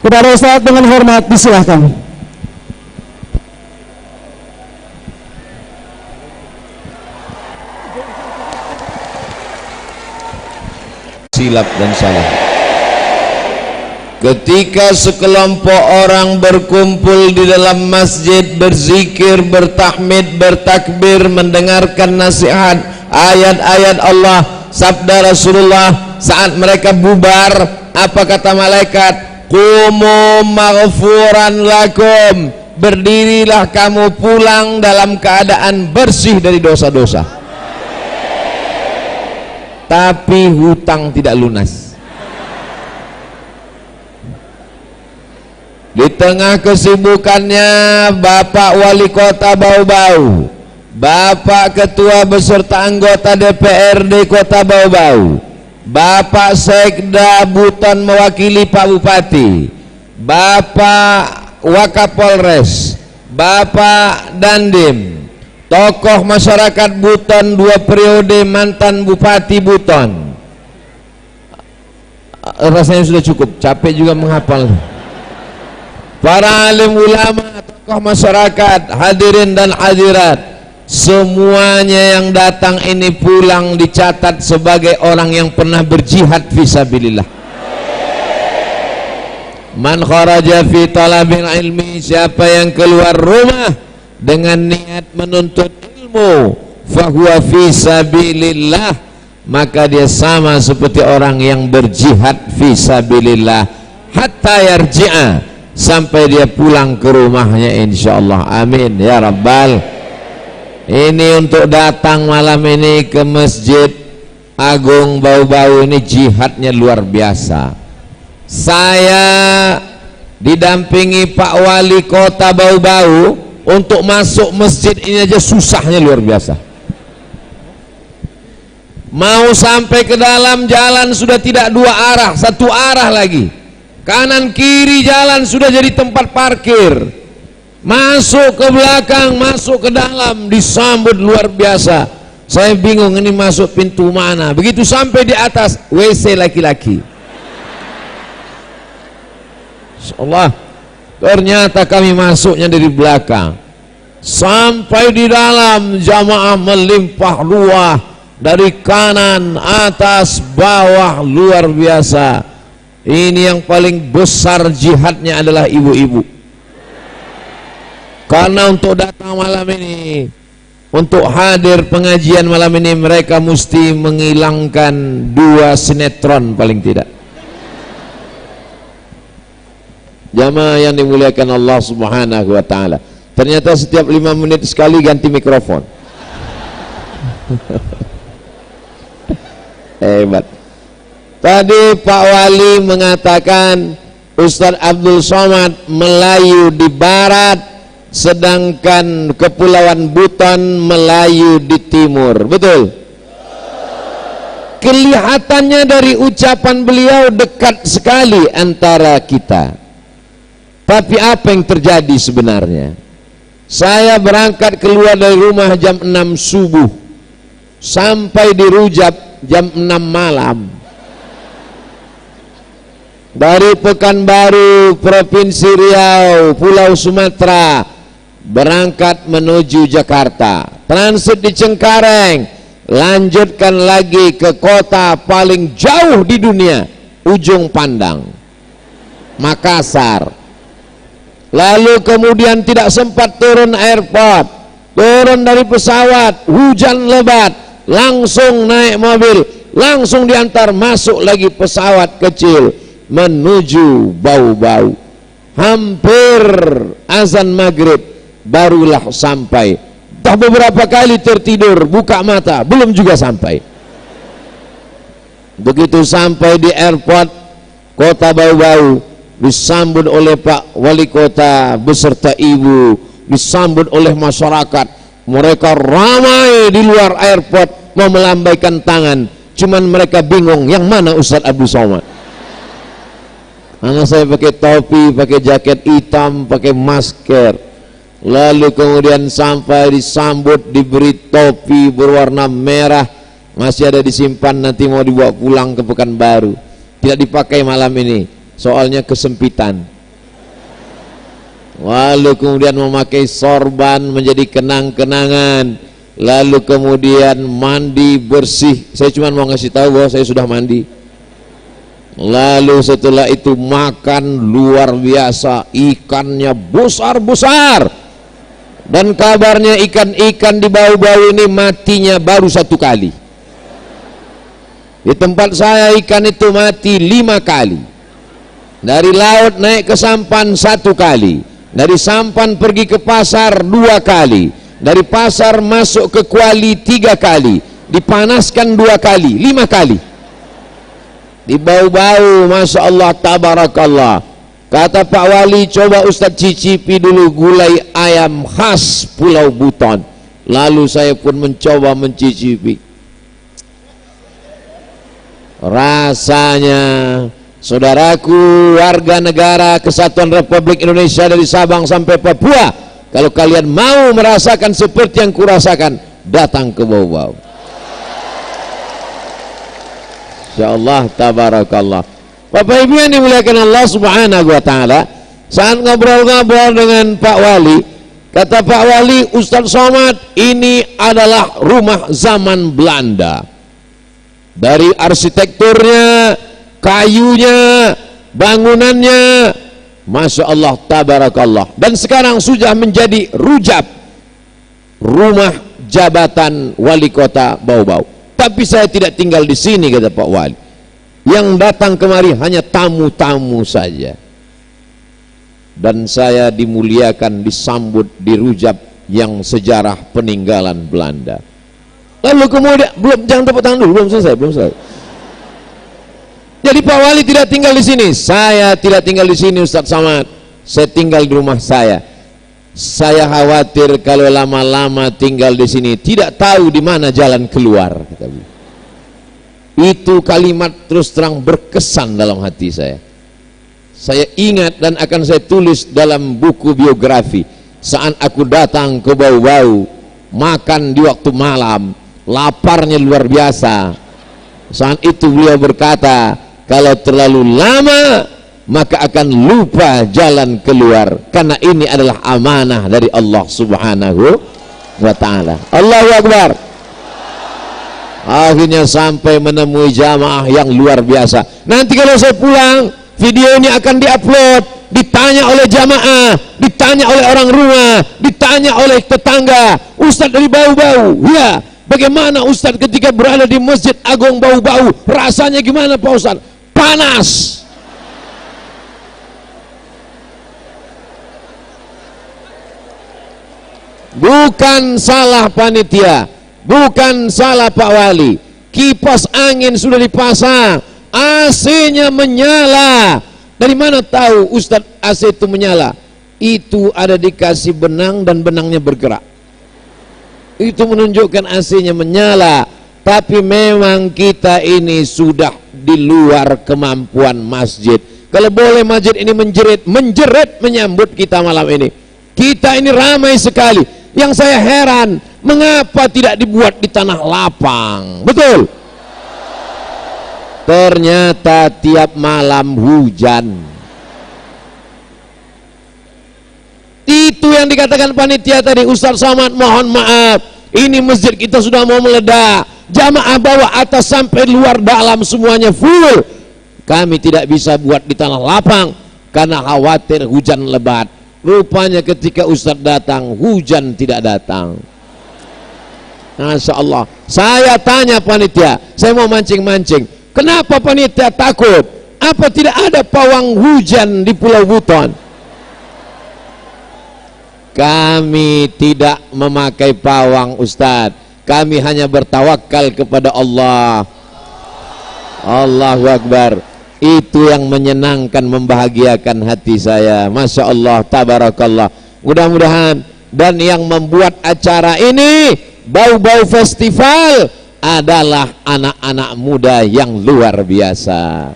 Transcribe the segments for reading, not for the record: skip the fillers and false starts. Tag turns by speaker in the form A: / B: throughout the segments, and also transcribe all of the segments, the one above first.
A: Kepada Ustaz dengan hormat disilahkan.
B: Silap dan salah. Ketika sekelompok orang berkumpul di dalam masjid, berzikir, bertahmid, bertakbir, mendengarkan nasihat, ayat-ayat Allah, sabda Rasulullah, saat mereka bubar, apa kata malaikat? Qumu maghfuran lakum, berdirilah kamu pulang dalam keadaan bersih dari dosa-dosa. Tapi hutang tidak lunas. Di tengah kesibukannya, Bapak Wali Kota Bau-Bau, Bapak Ketua beserta anggota DPRD Kota Bau-Bau, Bapak Sekda Buton mewakili Pak Bupati, Bapak Wakapolres, Bapak Dandim, tokoh masyarakat Buton 2 periode, mantan Bupati Buton. Rasanya sudah cukup, capek juga menghafal. Para alim ulama, tokoh masyarakat, hadirin dan hadirat, semuanya yang datang ini pulang dicatat sebagai orang yang pernah berjihad fisabilillah. Man kharaja fi talabil ilmi, siapa yang keluar rumah dengan niat menuntut ilmu, fahuwa fisabilillah, maka dia sama seperti orang yang berjihad fisabilillah hatta yarji'a, sampai dia pulang ke rumahnya insyaallah. Amin ya rabbal. Ini untuk datang malam ini ke Masjid Agung Bau-Bau ini jihadnya luar biasa. Saya didampingi Pak Wali Kota Bau-Bau untuk masuk masjid ini aja susahnya luar biasa. Mau sampai ke dalam jalan sudah tidak 2 arah, 1 arah lagi. Kanan kiri jalan sudah jadi tempat parkir. Masuk ke belakang, masuk ke dalam, disambut luar biasa. Saya bingung ini masuk pintu mana. Begitu sampai di atas, WC laki-laki. Insyaallah, ternyata kami masuknya dari belakang. Sampai di dalam, jamaah melimpah ruah dari kanan, atas, bawah, luar biasa. Ini yang paling besar jihadnya adalah ibu-ibu. Karena untuk datang malam ini, untuk hadir pengajian malam ini, mereka mesti menghilangkan 2 sinetron paling tidak. Jamaah yang dimuliakan Allah Subhanahu wa taala. Ternyata setiap 5 menit sekali ganti mikrofon. Hebat. Tadi Pak Wali mengatakan Ustadz Abdul Somad Melayu di barat, sedangkan Kepulauan Buton Melayu di timur. Betul? Kelihatannya dari ucapan beliau dekat sekali antara kita. Tapi apa yang terjadi sebenarnya? Saya berangkat keluar dari rumah jam 6 subuh, sampai di Rujab jam 6 malam. Dari Pekanbaru, Provinsi Riau, Pulau Sumatera, berangkat menuju Jakarta, transit di Cengkareng, lanjutkan lagi ke kota paling jauh di dunia, Ujung Pandang, Makassar. Lalu kemudian tidak sempat turun airport, turun dari pesawat, hujan lebat, langsung naik mobil, langsung diantar masuk lagi pesawat kecil menuju Bau-Bau. Hampir azan maghrib barulah sampai. Dah beberapa kali tertidur, buka mata, belum juga sampai. Begitu sampai di airport kota Bau-Bau, disambut oleh Pak Wali Kota beserta ibu, disambut oleh masyarakat. Mereka ramai di luar airport mau melambaikan tangan, cuman mereka bingung yang mana Ustadz Abdul Somad. Karena saya pakai topi, pakai jaket hitam, pakai masker. Lalu kemudian sampai disambut, diberi topi berwarna merah, masih ada disimpan, nanti mau dibawa pulang ke Pekanbaru. Tidak dipakai malam ini. soalnya kesempitan. Lalu kemudian memakai sorban menjadi kenang-kenangan, lalu kemudian mandi bersih. Saya cuma mau ngasih tahu bahwa saya sudah mandi. Lalu setelah itu makan luar biasa, ikannya besar-besar, dan kabarnya ikan-ikan di bau-bau ini matinya baru 1 kali. Di tempat saya ikan itu mati 5 kali. Dari laut naik ke sampan 1 kali, dari sampan pergi ke pasar 2 kali, dari pasar masuk ke kuali 3 kali, dipanaskan 2 kali, 5 kali. Di bau-bau, Masya Allah, tabarakallah. Kata Pak Wali, coba Ustadz cicipi dulu gulai ayam khas Pulau Buton. Lalu saya pun mencoba mencicipi. Rasanya, saudaraku warga negara Kesatuan Republik Indonesia dari Sabang sampai Papua, kalau kalian mau merasakan seperti yang kurasakan, datang ke bau-bau. Insyaallah, tabarakallah. Bapak Ibu yang dimuliakan Allah Subhanahu wa taala, saat ngobrol-ngobrol dengan Pak Wali, kata Pak Wali, Ustadz Somad, ini adalah rumah zaman Belanda. Dari arsitekturnya, kayunya, bangunannya, Masya Allah, tabarakallah. Dan sekarang sudah menjadi rujab, rumah jabatan wali kota Bau-Bau. Tapi saya tidak tinggal di sini, kata Pak Wali. Yang datang kemari hanya tamu-tamu saja. Dan saya dimuliakan, disambut di rujab yang sejarah peninggalan Belanda. Lalu kemudian, jangan tepuk tangan dulu, belum selesai. Jadi Pak Wali tidak tinggal di sini. Saya tidak tinggal di sini, Ustadz Somad. Saya tinggal di rumah saya. Saya khawatir kalau lama-lama tinggal di sini tidak tahu di mana jalan keluar. Itu kalimat terus terang berkesan dalam hati saya. Saya ingat dan akan saya tulis dalam buku biografi. Saat aku datang ke Bau-Bau, makan di waktu malam, laparnya luar biasa. Saat itu beliau berkata, kalau terlalu lama maka akan lupa jalan keluar, karena ini adalah amanah dari Allah Subhanahu wa ta'ala. Allahu Akbar. Akhirnya sampai menemui jamaah yang luar biasa. Nanti kalau saya pulang, video ini akan diupload, ditanya oleh jamaah, ditanya oleh orang rumah, ditanya oleh tetangga. Ustadz dari Bau-Bau, ya, bagaimana Ustadz ketika berada di Masjid Agung Bau-Bau, rasanya gimana Pak Ustadz? Panas. Bukan salah panitia, bukan salah Pak Wali. Kipas angin sudah dipasang, AC-nya menyala. Dari mana tahu Ustadz AC itu menyala? Itu ada dikasih benang dan benangnya bergerak. Itu menunjukkan AC-nya menyala. Tapi memang kita ini sudah di luar kemampuan masjid. Kalau boleh masjid ini menjerit menyambut kita malam ini. Kita ini ramai sekali. Yang saya heran, mengapa tidak dibuat di tanah lapang? Betul? Ternyata tiap malam hujan. Itu yang dikatakan panitia tadi, Ustadz Somad, mohon maaf, ini masjid kita sudah mau meledak. Jamaah bawa atas sampai luar dalam semuanya full. Kami tidak bisa buat di tanah lapang karena khawatir hujan lebat. Rupanya ketika Ustadz datang, hujan tidak datang. Masya Allah. Saya tanya panitia, saya mau mancing-mancing, kenapa panitia takut? Apa tidak ada pawang hujan di Pulau Buton? Kami tidak memakai pawang, Ustadz. Kami hanya bertawakal kepada Allah. Allahu Akbar. Itu yang menyenangkan, membahagiakan hati saya. Masya Allah, tabarakallah. Mudah-mudahan, dan yang membuat acara ini, Bau-Bau Festival, adalah anak-anak muda yang luar biasa.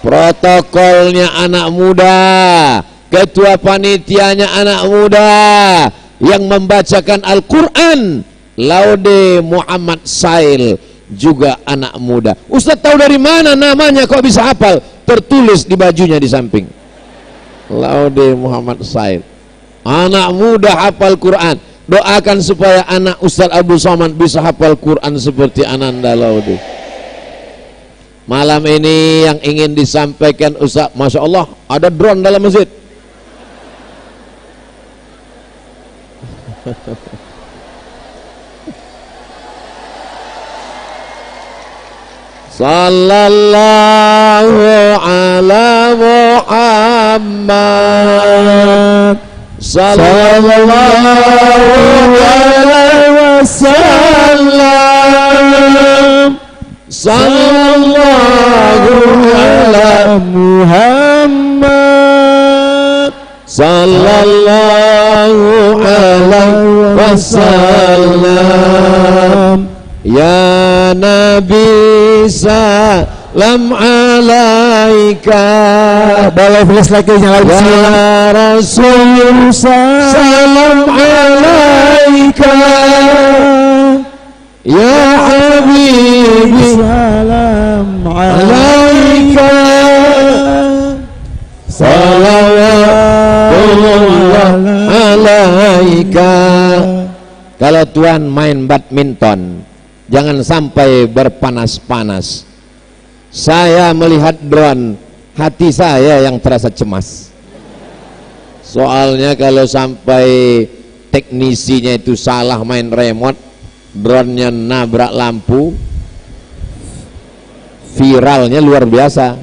B: Protokolnya anak muda, ketua panitianya anak muda, yang membacakan Al-Quran, Laude Muhammad Sail, juga anak muda. Ustadz tahu dari mana namanya kok bisa hafal? tertulis di bajunya di samping. Laude Muhammad Said. Anak muda hafal Quran. Doakan supaya anak Ustaz Abdul Somad bisa hafal Quran seperti Ananda Laude. Malam ini yang ingin disampaikan Ustaz, Masya Allah ada drone dalam masjid. Sallallahu ala Muhammad sallallahu alaihi wasallam sallallahu ala Muhammad sallallahu alaihi wasallam ya Nabi salam alaika.
A: Boleh flash lagi nyalain
B: ya Rasul salam alaika ya Habibi
A: salam
B: alaika salawatullah alaika. Kalau Tuhan main badminton, jangan sampai berpanas-panas. Saya melihat drone, hati saya yang terasa cemas. Soalnya kalau sampai teknisinya itu salah main remote, drone-nya nabrak lampu, viralnya luar biasa.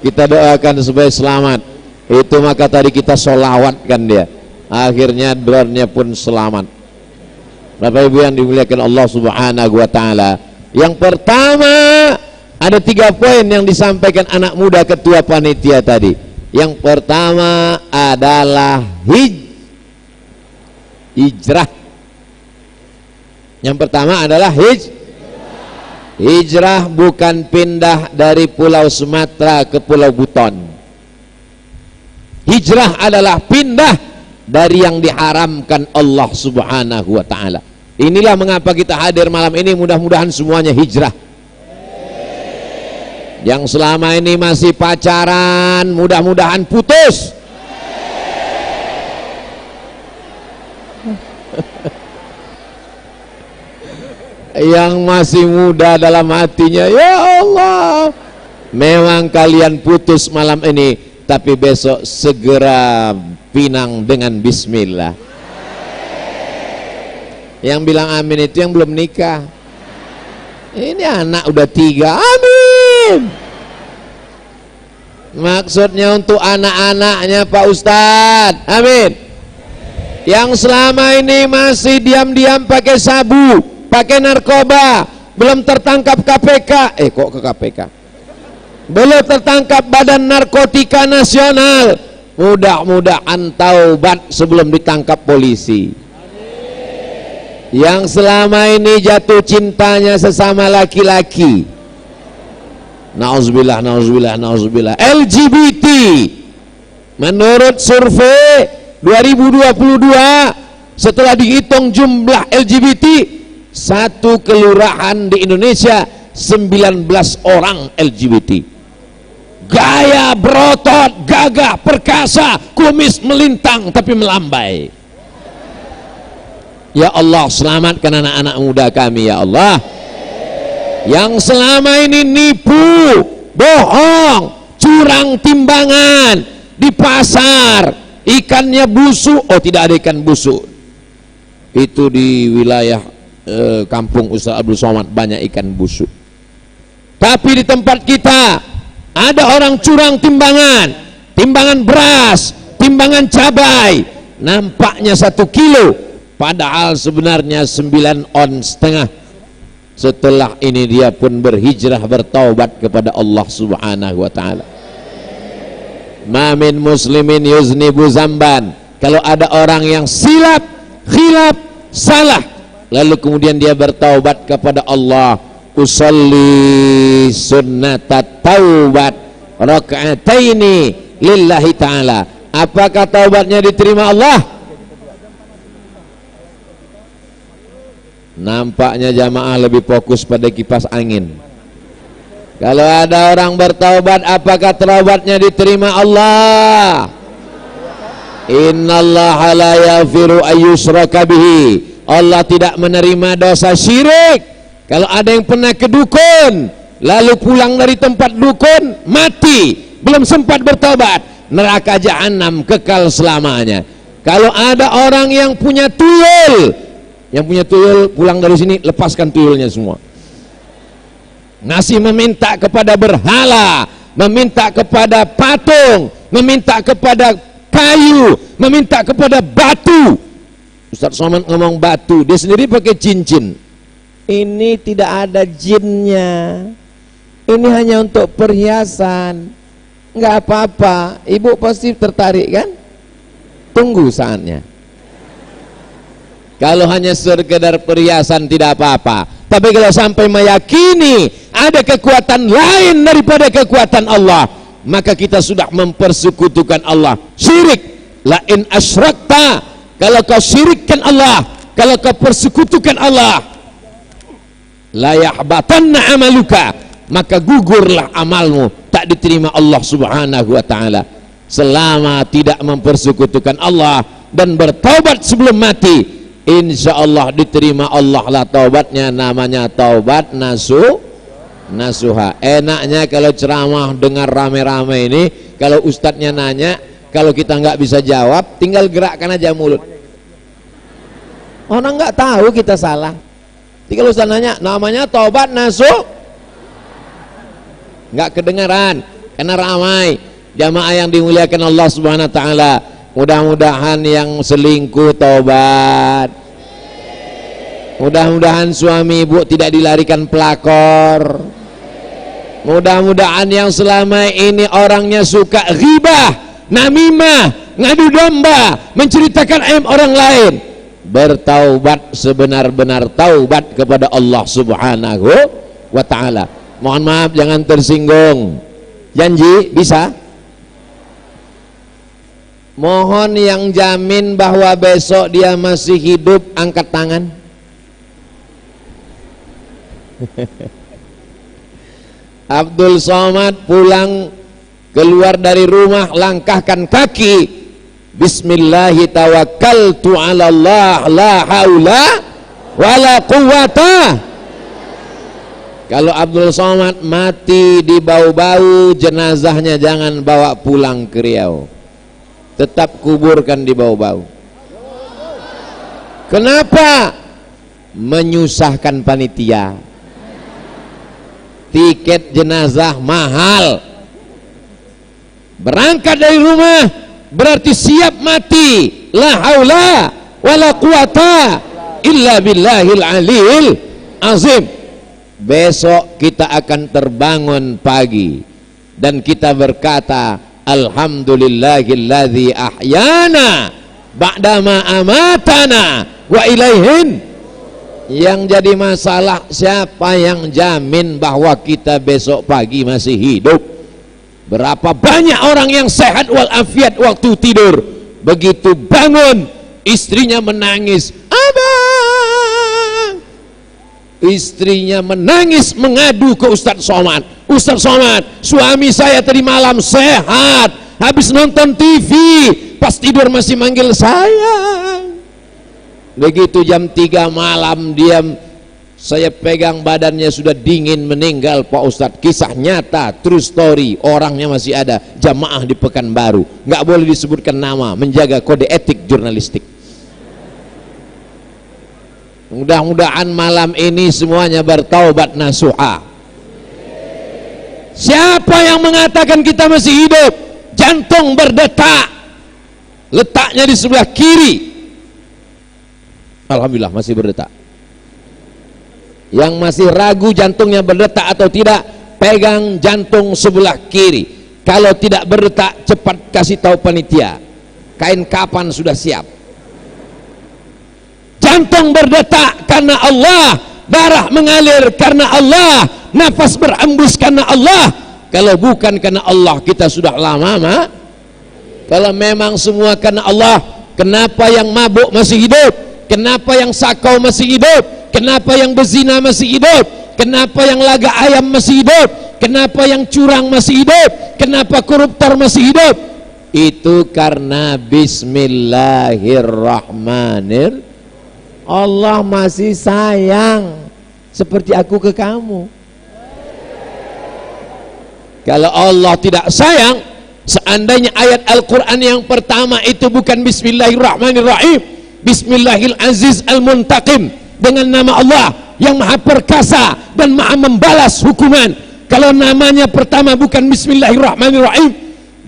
B: Kita doakan supaya selamat. Itu maka tadi kita sholawatkan dia. Akhirnya drone-nya pun selamat. Bapak Ibu yang dimuliakan Allah Subhanahu wa taala. Yang pertama, ada 3 poin yang disampaikan anak muda ketua panitia tadi. Yang pertama adalah hijrah. Yang pertama adalah hijrah, bukan pindah dari Pulau Sumatera ke Pulau Buton. Hijrah adalah pindah dari yang diharamkan Allah Subhanahu wa taala. Inilah mengapa kita hadir malam ini, mudah-mudahan semuanya hijrah. Yang selama ini masih pacaran, mudah-mudahan putus. Yang masih muda dalam hatinya, ya Allah, memang kalian putus malam ini, tapi besok segera pinang dengan bismillah. Yang bilang amin itu yang belum nikah. Ini anak udah 3, amin. Maksudnya untuk anak-anaknya Pak Ustadz, amin. Yang selama ini masih diam-diam pakai sabu, pakai narkoba, belum tertangkap KPK, kok ke KPK? Belum tertangkap Badan Narkotika Nasional, mudah-mudahan taubat sebelum ditangkap polisi. Yang selama ini jatuh cintanya sesama laki-laki, nauzubillah, nauzubillah, nauzubillah, LGBT, menurut survei 2022, setelah dihitung jumlah LGBT, satu kelurahan di Indonesia 19 orang LGBT. Gaya berotot, gagah, perkasa, kumis melintang tapi melambai. Ya Allah, selamatkan anak-anak muda kami ya Allah. Yang selama ini nipu, bohong, curang timbangan di pasar, ikannya busuk, tidak ada ikan busuk. Itu di wilayah kampung Ustaz Abdul Somad banyak ikan busuk. Tapi di tempat kita ada orang curang timbangan, timbangan beras, timbangan cabai, nampaknya 1 kilo, padahal sebenarnya 9,5 on. Setelah ini dia pun berhijrah, bertaubat kepada Allah Subhanahu wa taala. Ma min muslimin yuznibu zamban. Kalau ada orang yang silap, khilaf, salah, lalu kemudian dia bertaubat kepada Allah, usolli sunnatat taubat raka'ataini lillahi ta'ala. Apakah taubatnya diterima Allah? Nampaknya jamaah lebih fokus pada kipas angin. Kalau ada orang bertaubat, apakah taubatnya diterima Allah? Innallaha la yaghfiru ayyushraka bihi. Allah tidak menerima dosa syirik. Kalau ada yang pernah ke dukun, lalu pulang dari tempat dukun, mati, belum sempat bertaubat, neraka jahanam kekal selamanya. Kalau ada orang yang punya tuyul, pulang dari sini, lepaskan tuyulnya semua. Masih meminta kepada berhala, meminta kepada patung, meminta kepada kayu, meminta kepada batu. Ustaz Somad ngomong batu, dia sendiri pakai cincin. Ini tidak ada jinnya, ini hanya untuk perhiasan. Enggak apa-apa, ibu pasti tertarik kan? Tunggu saatnya. Kalau hanya sekedar perhiasan tidak apa-apa, tapi kalau sampai meyakini ada kekuatan lain daripada kekuatan Allah, maka kita sudah mempersekutukan Allah. Syirik. La in asyrakta, kalau kau syirikkan Allah, kalau kau persekutukan Allah, la yahbatanna amaluka, maka gugurlah amalmu, tak diterima Allah subhanahu wa ta'ala. Selama tidak mempersekutukan Allah dan bertaubat sebelum mati, insya Allah diterima Allah lah taubatnya. Namanya taubat nasuha. Enaknya kalau ceramah dengar rame-rame ini, kalau ustadznya nanya, kalau kita nggak bisa jawab, tinggal gerakkan aja mulut. Orang nggak tahu kita salah. Jadi kalau ustadz nanya, namanya taubat nasuh, nggak kedengaran karena ramai. Jamaah yang dimuliakan Allah subhanahu wa ta'ala, mudah-mudahan yang selingkuh taubat, mudah-mudahan suami ibu tidak dilarikan pelakor, mudah-mudahan yang selama ini orangnya suka ghibah, namimah, ngadu domba, menceritakan aib orang lain, bertaubat sebenar-benar taubat kepada Allah subhanahu wa ta'ala. Mohon maaf jangan tersinggung. Janji bisa? Mohon yang jamin bahwa besok dia masih hidup, angkat tangan. Abdul Somad pulang keluar dari rumah, langkahkan kaki, bismillahi tawakkaltu ala Allah la haula wala quwata. Kalau Abdul Somad mati di bau-bau, jenazahnya jangan bawa pulang ke Riau, tetap kuburkan di bau-bau. Kenapa? Menyusahkan panitia. Tiket jenazah mahal. Berangkat dari rumah berarti siap mati. La haula wala quwata illa billahil aliyil azim. Besok kita akan terbangun pagi dan kita berkata, alhamdulillahilladzi ahyana ba'dama amatana wa ilaihin. Yang jadi masalah, siapa yang jamin bahwa kita besok pagi masih hidup? Berapa banyak orang yang sehat walafiat waktu tidur, begitu bangun istrinya menangis, abang. Istrinya menangis mengadu ke Ustaz Somad. Ustaz Somad, suami saya tadi malam sehat, habis nonton TV, pas tidur masih manggil saya. Begitu jam 3 malam diam, saya pegang badannya sudah dingin, meninggal Pak Ustadz. Kisah nyata, true story, orangnya masih ada, jamaah di Pekanbaru, nggak boleh disebutkan nama, menjaga kode etik jurnalistik. Mudah-mudahan malam ini semuanya bertaubat nasuha. Siapa yang mengatakan kita masih hidup? Jantung berdetak, letaknya di sebelah kiri, alhamdulillah masih berdetak. Yang masih ragu jantungnya berdetak atau tidak, pegang jantung sebelah kiri. Kalau tidak berdetak, cepat kasih tahu panitia, kain kapan sudah siap. Jantung berdetak karena Allah, darah mengalir karena Allah, nafas berembus karena Allah. Kalau bukan karena Allah, kita sudah lama Kalau memang semua karena Allah, kenapa yang mabuk masih hidup? Kenapa yang sakau masih hidup? Kenapa yang berzina masih hidup? Kenapa yang laga ayam masih hidup? Kenapa yang curang masih hidup? Kenapa koruptor masih hidup? Itu karena bismillahirrahmanirrahim. Allah masih sayang seperti aku ke kamu. Kalau Allah tidak sayang, seandainya ayat Al-Quran yang pertama itu bukan bismillahirrahmanirrahim, bismillahil aziz al-muntaqim, dengan nama Allah yang maha perkasa dan maha membalas hukuman. Kalau namanya pertama bukan bismillahirrahmanirrahim,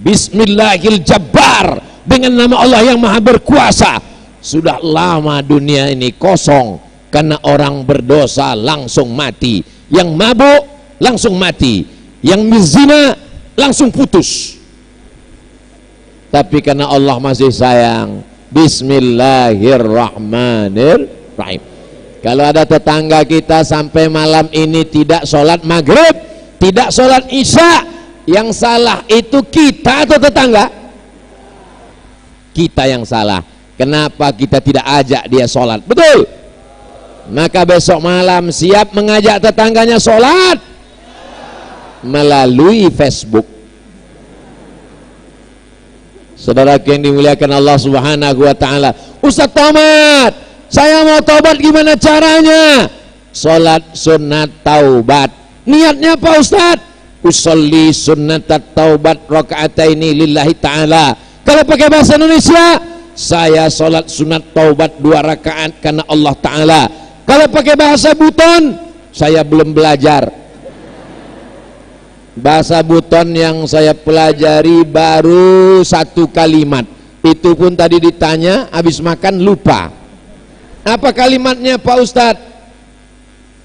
B: bismillahil jabbar, dengan nama Allah yang maha berkuasa, sudah lama dunia ini kosong karena orang berdosa langsung mati, yang mabuk langsung mati, yang berzina langsung putus. Tapi karena Allah masih sayang, bismillahirrahmanirrahim. Kalau ada tetangga kita sampai malam ini tidak sholat maghrib, tidak sholat isya, yang salah itu kita atau tetangga? Kita yang salah. Kenapa kita tidak ajak dia sholat? Betul. Maka besok malam siap mengajak tetangganya sholat melalui Facebook. Saudara yang dimuliakan Allah Subhanahu wa taala, Ustaz Tomat, saya mau taubat, gimana caranya? Salat sunat taubat. Niatnya apa Ustaz? Usolli sunnat taubat rakaataini lillahi ta'ala. Kalau pakai bahasa Indonesia, saya salat sunat taubat 2 rakaat karena Allah Ta'ala. Kalau pakai bahasa Buton, saya belum belajar. Bahasa Buton yang saya pelajari baru 1 kalimat. Itu pun tadi ditanya, habis makan lupa. Apa kalimatnya Pak Ustadz?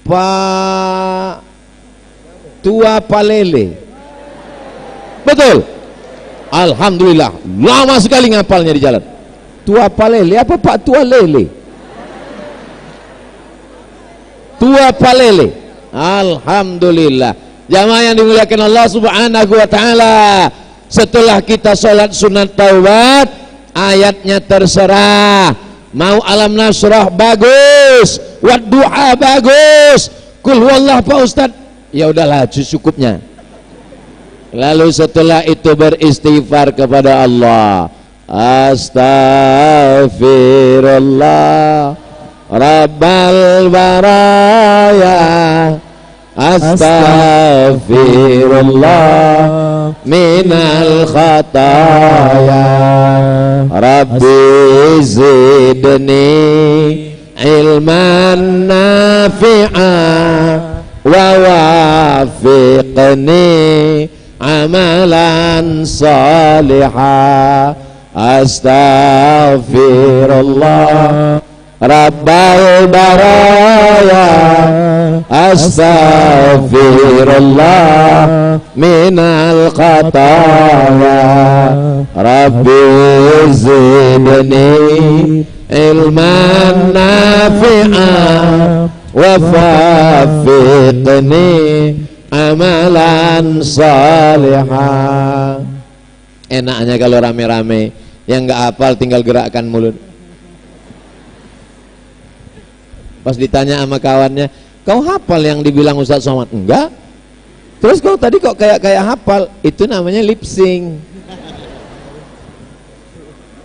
B: Pak Tua Palele. Betul. Alhamdulillah, lama sekali ngapalnya di jalan. Tua Palele, apa Pak Tua Lele? Tua Palele. Alhamdulillah. Jamaah yang dimuliakan Allah Subhanahu wa taala, setelah kita sholat sunat taubat, ayatnya terserah. Mau alam nasrah bagus, wadduha bagus, kul huwallah Pak Ustad, ya udahlah cukupnya. Lalu setelah itu beristighfar kepada Allah, astaghfirullah rabbal baraya, astaghfirullah minal khataya, rabbi zidni ilman nafi'a wa wafiqni amalan salihah, astaghfirullah rabbal baraya, astaghfirullah minal khataya, rabbi zidni ilman nafi'a wa wafiqni amalan salihah. Enaknya kalau rame-rame, yang nggak hafal tinggal gerakkan mulut. Pas ditanya sama kawannya, kau hafal yang dibilang Ustaz Somad? Enggak. Terus kau tadi kok kayak hafal? Itu namanya lip sync.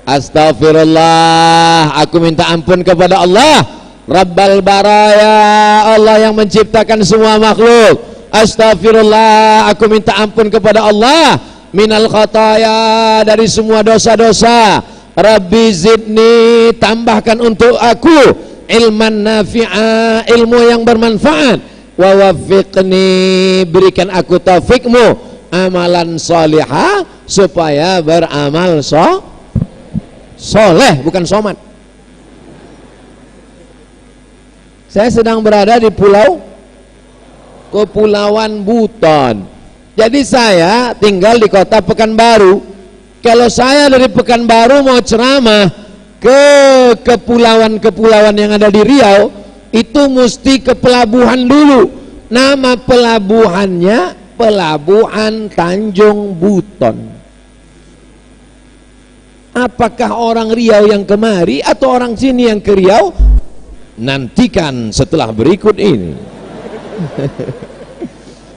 B: Astaghfirullah, aku minta ampun kepada Allah Rabbal baraya, Allah yang menciptakan semua makhluk. Astaghfirullah, aku minta ampun kepada Allah minal khataya, dari semua dosa-dosa. Rabbi zidni, tambahkan untuk aku ilman nafi'a, ilmu yang bermanfaat. Wa wafiqni, berikan aku taufikmu, amalan salihah, supaya beramal soleh, bukan somat. Saya sedang berada di Kepulauan Buton. Jadi saya tinggal di kota Pekanbaru. Kalau saya dari Pekanbaru mau ceramah ke kepulauan-kepulauan yang ada di Riau, itu mesti ke pelabuhan dulu. Nama pelabuhannya Pelabuhan Tanjung Buton. Apakah orang Riau yang kemari atau orang sini yang ke Riau? Nantikan setelah berikut ini.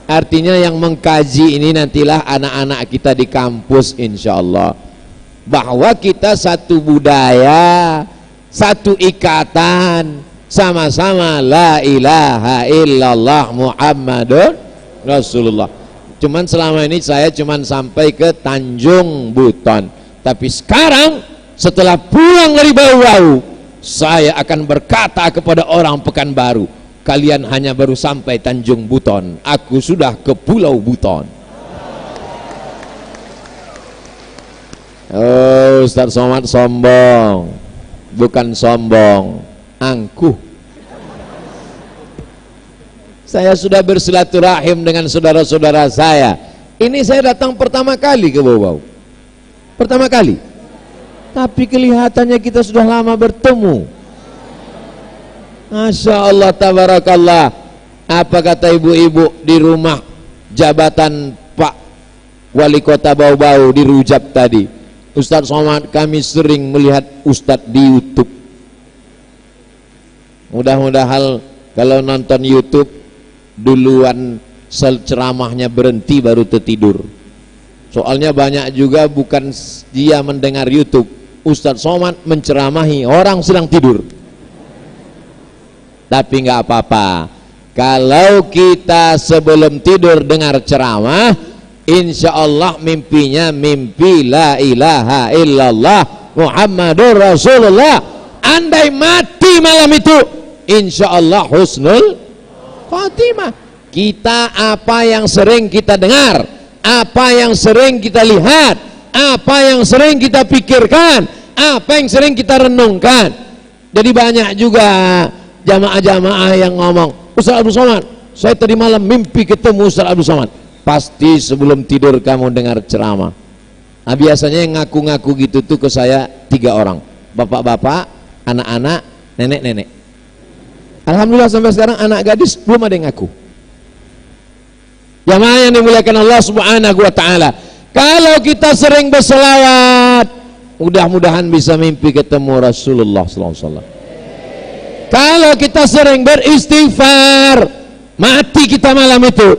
B: Artinya yang mengkaji ini nantilah anak-anak kita di kampus insyaallah, bahwa kita satu budaya, satu ikatan, sama-sama la ilaha illallah Muhammadun Rasulullah. Cuman selama ini saya cuman sampai ke Tanjung Buton, tapi sekarang setelah pulang dari Bau-Bau, saya akan berkata kepada orang Pekanbaru, kalian hanya baru sampai Tanjung Buton, aku sudah ke Pulau Buton. Oh, Ustaz Somad sombong. Bukan sombong, angkuh. Saya sudah bersilaturahim dengan saudara-saudara saya. Ini saya datang pertama kali ke Bau-Bau, pertama kali, tapi kelihatannya kita sudah lama bertemu. Masya Allah, tabarakallah. Apa kata ibu-ibu di rumah jabatan Pak Wali Kota Bau-Bau di Rujab tadi? Ustaz Somad, kami sering melihat Ustaz di YouTube. Mudah-mudahan kalau nonton YouTube duluan ceramahnya berhenti baru tertidur. Soalnya banyak juga bukan dia mendengar YouTube, Ustaz Somad menceramahi orang sedang tidur. Tapi nggak apa-apa, kalau kita sebelum tidur dengar ceramah, insya Allah mimpinya mimpi la ilaha illallah Muhammadur Rasulullah. Andai mati malam itu, insya Allah husnul khatimah. Kita apa yang sering kita dengar, apa yang sering kita lihat, apa yang sering kita pikirkan, apa yang sering kita renungkan. Jadi banyak juga jamaah-jamaah yang ngomong, Ustaz Abdul Somad, saya tadi malam mimpi ketemu Ustaz Abdul Somad. Pasti sebelum tidur kamu dengar ceramah. Nah, biasanya yang ngaku-ngaku gitu tuh ke saya 3 orang, bapak-bapak, anak-anak, nenek-nenek. Alhamdulillah sampai sekarang anak gadis belum ada yang ngaku. Jamaah yang dimuliakan Allah Subhanahu wa taala, kalau kita sering berselawat, mudah-mudahan bisa mimpi ketemu Rasulullah sallallahu alaihi wasallam. Kalau kita sering beristighfar, mati kita malam itu,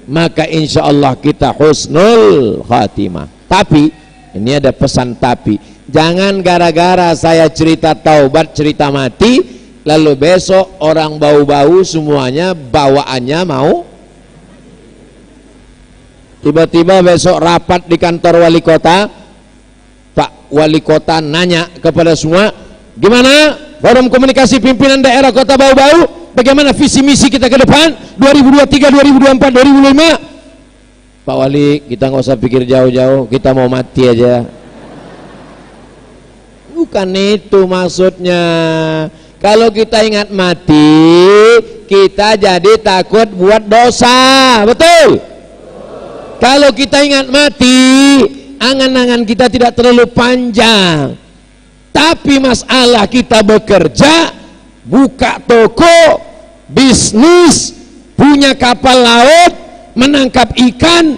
B: maka insya Allah kita husnul khatimah. Tapi ini ada pesan tapi, jangan gara-gara saya cerita taubat, cerita mati, lalu besok orang Bau-Bau semuanya bawaannya mau, tiba-tiba besok rapat di kantor wali kota, Pak Wali Kota nanya kepada semua, gimana forum komunikasi pimpinan daerah kota Bau-Bau, bagaimana visi misi kita ke depan 2023, 2024, 2025? Pak Wali, kita nggak usah pikir jauh-jauh, kita mau mati aja. Bukan itu maksudnya. Kalau kita ingat mati, kita jadi takut buat dosa, betul? Kalau kita ingat mati, angan-angan kita tidak terlalu panjang. Tapi masalah kita bekerja, buka toko, bisnis, punya kapal laut, menangkap ikan,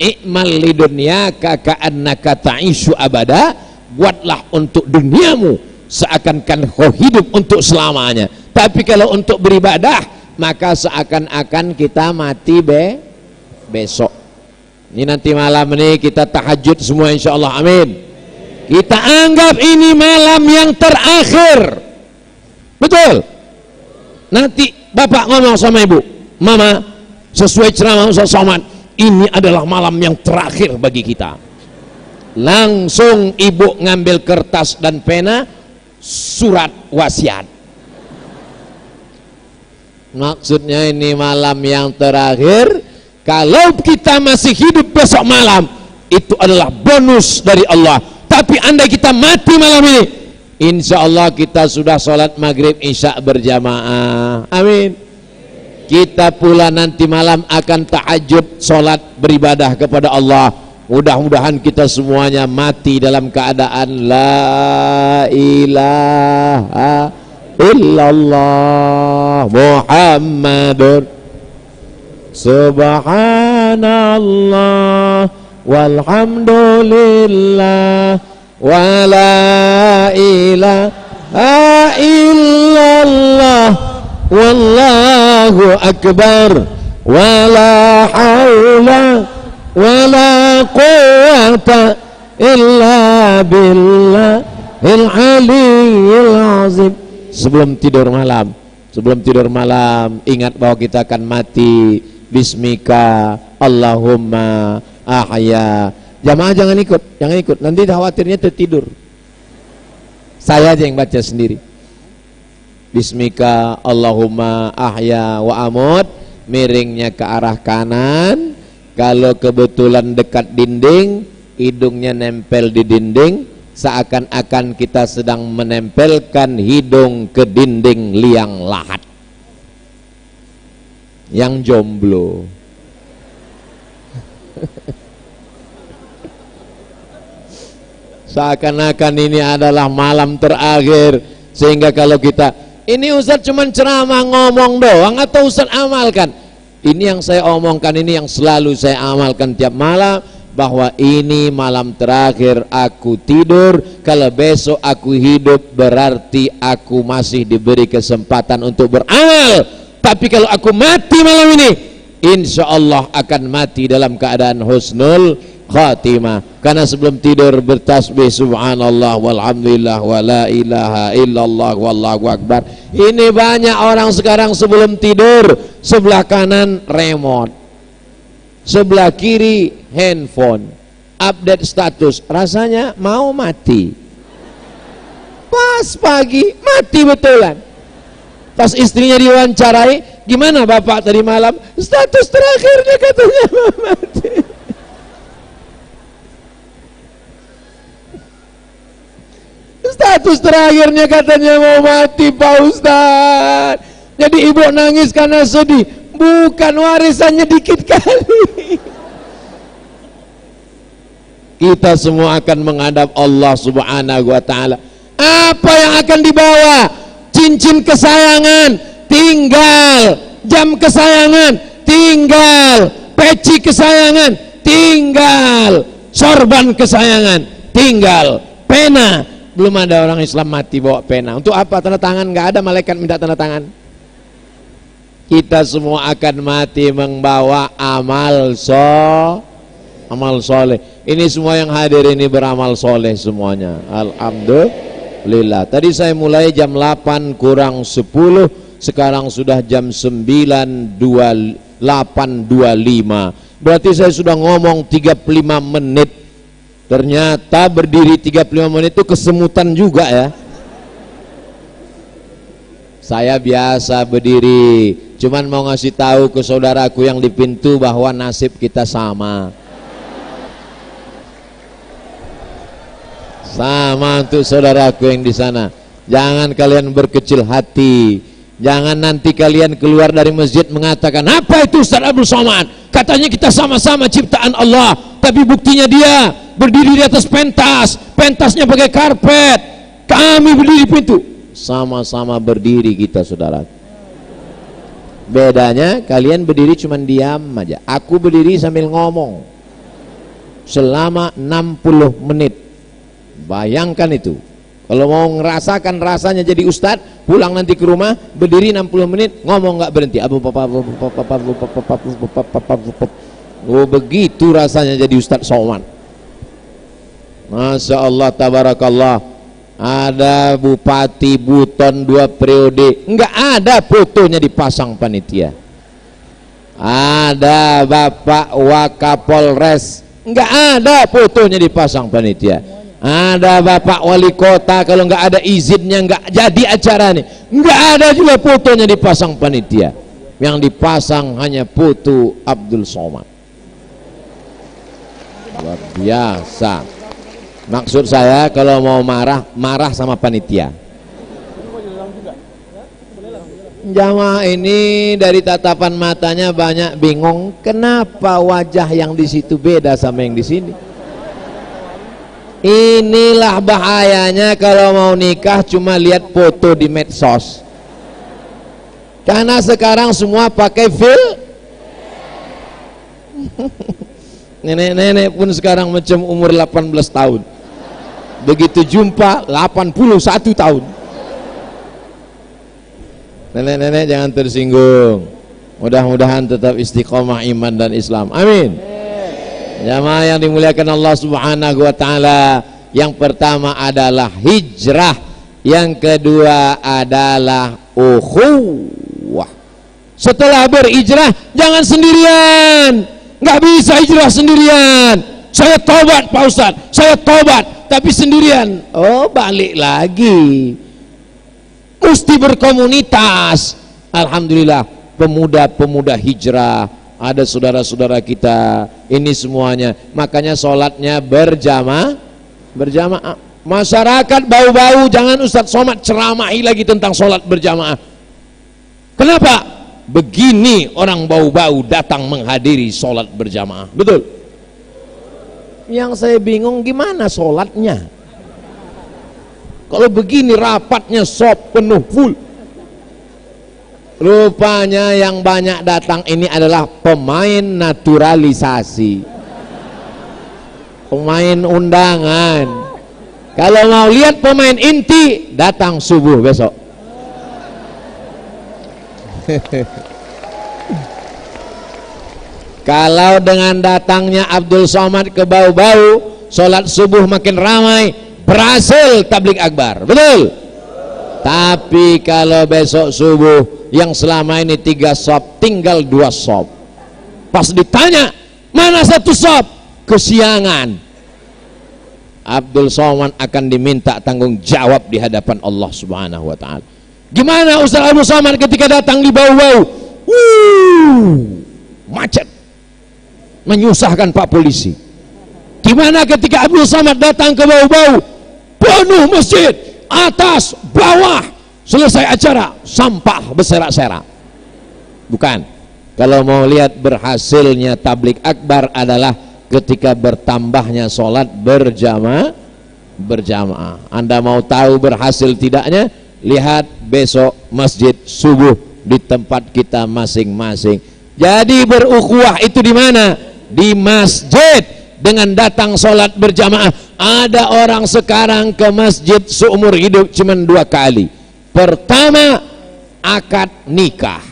B: i'mal lidunyaka ka'annaka ta'ishu abada, buatlah untuk duniamu seakan-akan kau hidup untuk selamanya. Tapi kalau untuk beribadah, maka seakan-akan kita mati besok. Ini nanti malam ini kita tahajud semua insyaallah, amin. Kita anggap ini malam yang terakhir, betul? Nanti bapak ngomong sama ibu, mama, sesuai ceramah Ustaz Somad, ini adalah malam yang terakhir bagi kita. Langsung ibu ngambil kertas dan pena, surat wasiat. Maksudnya ini malam yang terakhir. Kalau kita masih hidup besok malam, itu adalah bonus dari Allah. Tapi andai kita mati malam ini, insya Allah kita sudah sholat maghrib isya berjamaah, amin. Kita pula nanti malam akan tahajud, sholat beribadah kepada Allah. Mudah-mudahan kita semuanya mati dalam keadaan la ilaha illallah Muhammadur Subhanallah walhamdulillah wa la ilaha illallah wallah Allahu Akbar, wala haula wala quwata illa billahil aliyyil azim. Sebelum tidur malam ingat bahwa kita akan mati. Bismika Allahumma ahya. Jamaah jangan ikut, nanti khawatirnya tertidur. Saya aja yang baca sendiri. Bismika Allahumma ahya wa amut, miringnya ke arah kanan. Kalau kebetulan dekat dinding, hidungnya nempel di dinding, seakan-akan kita sedang menempelkan hidung ke dinding liang lahat. Yang jomblo seakan-akan ini adalah malam terakhir, sehingga kalau kita, ini Ustaz cuman ceramah ngomong doang atau Ustaz amalkan? Ini yang saya omongkan, ini yang selalu saya amalkan tiap malam, bahwa ini malam terakhir aku tidur. Kalau besok aku hidup, berarti aku masih diberi kesempatan untuk beramal. Tapi kalau aku mati malam ini, insya Allah akan mati dalam keadaan husnul khatimah. Karena sebelum tidur bertasbih subhanallah walhamdulillah wa la ilaha illallah wallahu akbar. Ini banyak orang sekarang sebelum tidur, sebelah kanan remote, sebelah kiri handphone, update status, rasanya mau mati. Pas pagi mati betulan. Pas istrinya diwawancarai, gimana bapak tadi malam? Status terakhirnya katanya mau mati. Status terakhirnya katanya mau mati Pak Ustaz. Jadi ibu nangis karena sedih, bukan warisannya dikit kali. Kita semua akan menghadap Allah Subhanahu wa ta'ala. Apa yang akan dibawa? Cincin kesayangan tinggal, jam kesayangan tinggal, peci kesayangan tinggal, sorban kesayangan tinggal, pena. Belum ada orang Islam mati bawa pena. Untuk apa? Tanda tangan? Nggak ada malaikat minta tanda tangan. Kita semua akan mati membawa amal soleh. Ini semua yang hadir ini beramal soleh semuanya. Alhamdulillah. Tadi saya mulai jam 8 kurang 10, sekarang sudah jam 9.28.25. Berarti saya sudah ngomong 35 menit. Ternyata berdiri 35 menit itu kesemutan juga ya. Saya biasa berdiri, cuman mau ngasih tahu ke saudaraku yang di pintu bahwa nasib kita sama. Sama untuk saudaraku yang di sana. Jangan kalian berkecil hati. Jangan nanti kalian keluar dari masjid mengatakan, apa itu Ustaz Abdul Somad? Katanya kita sama-sama ciptaan Allah, tapi buktinya dia berdiri di atas pentas, pentasnya pakai karpet, kami berdiri di pintu. Sama-sama berdiri kita saudara. Bedanya kalian berdiri cuma diam aja, aku berdiri sambil ngomong selama 60 menit. Bayangkan itu. Kalau mau ngerasakan rasanya jadi ustad, pulang nanti ke rumah, berdiri 60 menit, ngomong nggak berhenti. Oh begitu rasanya jadi Ustad Somad. Masya Allah tabarakallah. Ada Bupati Buton 2 periode, nggak ada fotonya dipasang panitia. Ada Bapak Wakapolres, nggak ada fotonya dipasang panitia. Ada Bapak Wali Kota, kalau nggak ada izinnya nggak jadi acara nih, nggak ada juga fotonya dipasang panitia. Yang dipasang hanya foto Abdul Somad. Luar biasa. Maksud saya kalau mau marah sama panitia. Jamaah ini dari tatapan matanya banyak bingung, kenapa wajah yang di situ beda sama yang di sini. Inilah bahayanya kalau mau nikah cuma lihat foto di medsos. Karena sekarang semua pakai nenek-nenek pun sekarang macam umur 18 tahun. Begitu jumpa 81 tahun. Nenek-nenek jangan tersinggung. Mudah-mudahan tetap istiqomah iman dan Islam. Amin. Jamaah yang dimuliakan Allah Subhanahu wa taala, yang pertama adalah hijrah, yang kedua adalah ukhuwah. Setelah berhijrah jangan sendirian. Nggak bisa hijrah sendirian. Saya tobat Pak Ustadz, saya tobat, tapi sendirian. Oh, balik lagi. Mesti berkomunitas. Alhamdulillah, pemuda-pemuda hijrah, ada saudara-saudara kita, ini semuanya. Makanya sholatnya berjamaah. Masyarakat bau-bau, jangan Ustadz Somad ceramahi lagi tentang sholat berjamaah. Kenapa? Begini orang bau-bau datang menghadiri sholat berjamaah. Betul? Yang saya bingung gimana sholatnya? Kalau begini rapatnya sop penuh full. Rupanya yang banyak datang ini adalah pemain naturalisasi, pemain undangan. Kalau mau lihat pemain inti, datang subuh besok. Kalau dengan datangnya Abdul Somad ke bau-bau, sholat subuh makin ramai, berhasil tabligh akbar. Betul? Tapi kalau besok subuh yang selama ini 3 shop tinggal 2 shop, pas ditanya mana 1 shop, kesiangan, Abdul Somad akan diminta tanggung jawab di hadapan Allah Subhanahu wa taala. Gimana Ustaz Abdul Somad ketika datang di bau-bau? Macet, menyusahkan Pak polisi. Gimana ketika Abdul Somad datang ke bau-bau? Penuh masjid, atas, bawah, selesai acara, sampah berserak-serak. Bukan. Kalau mau lihat berhasilnya tabligh akbar adalah ketika bertambahnya sholat berjamaah. Anda mau tahu berhasil tidaknya? Lihat besok masjid subuh di tempat kita masing-masing. Jadi berukhuwah itu di mana? Di masjid, dengan datang sholat berjamaah. Ada orang sekarang ke masjid seumur hidup cuma 2 kali. Pertama, akad nikah,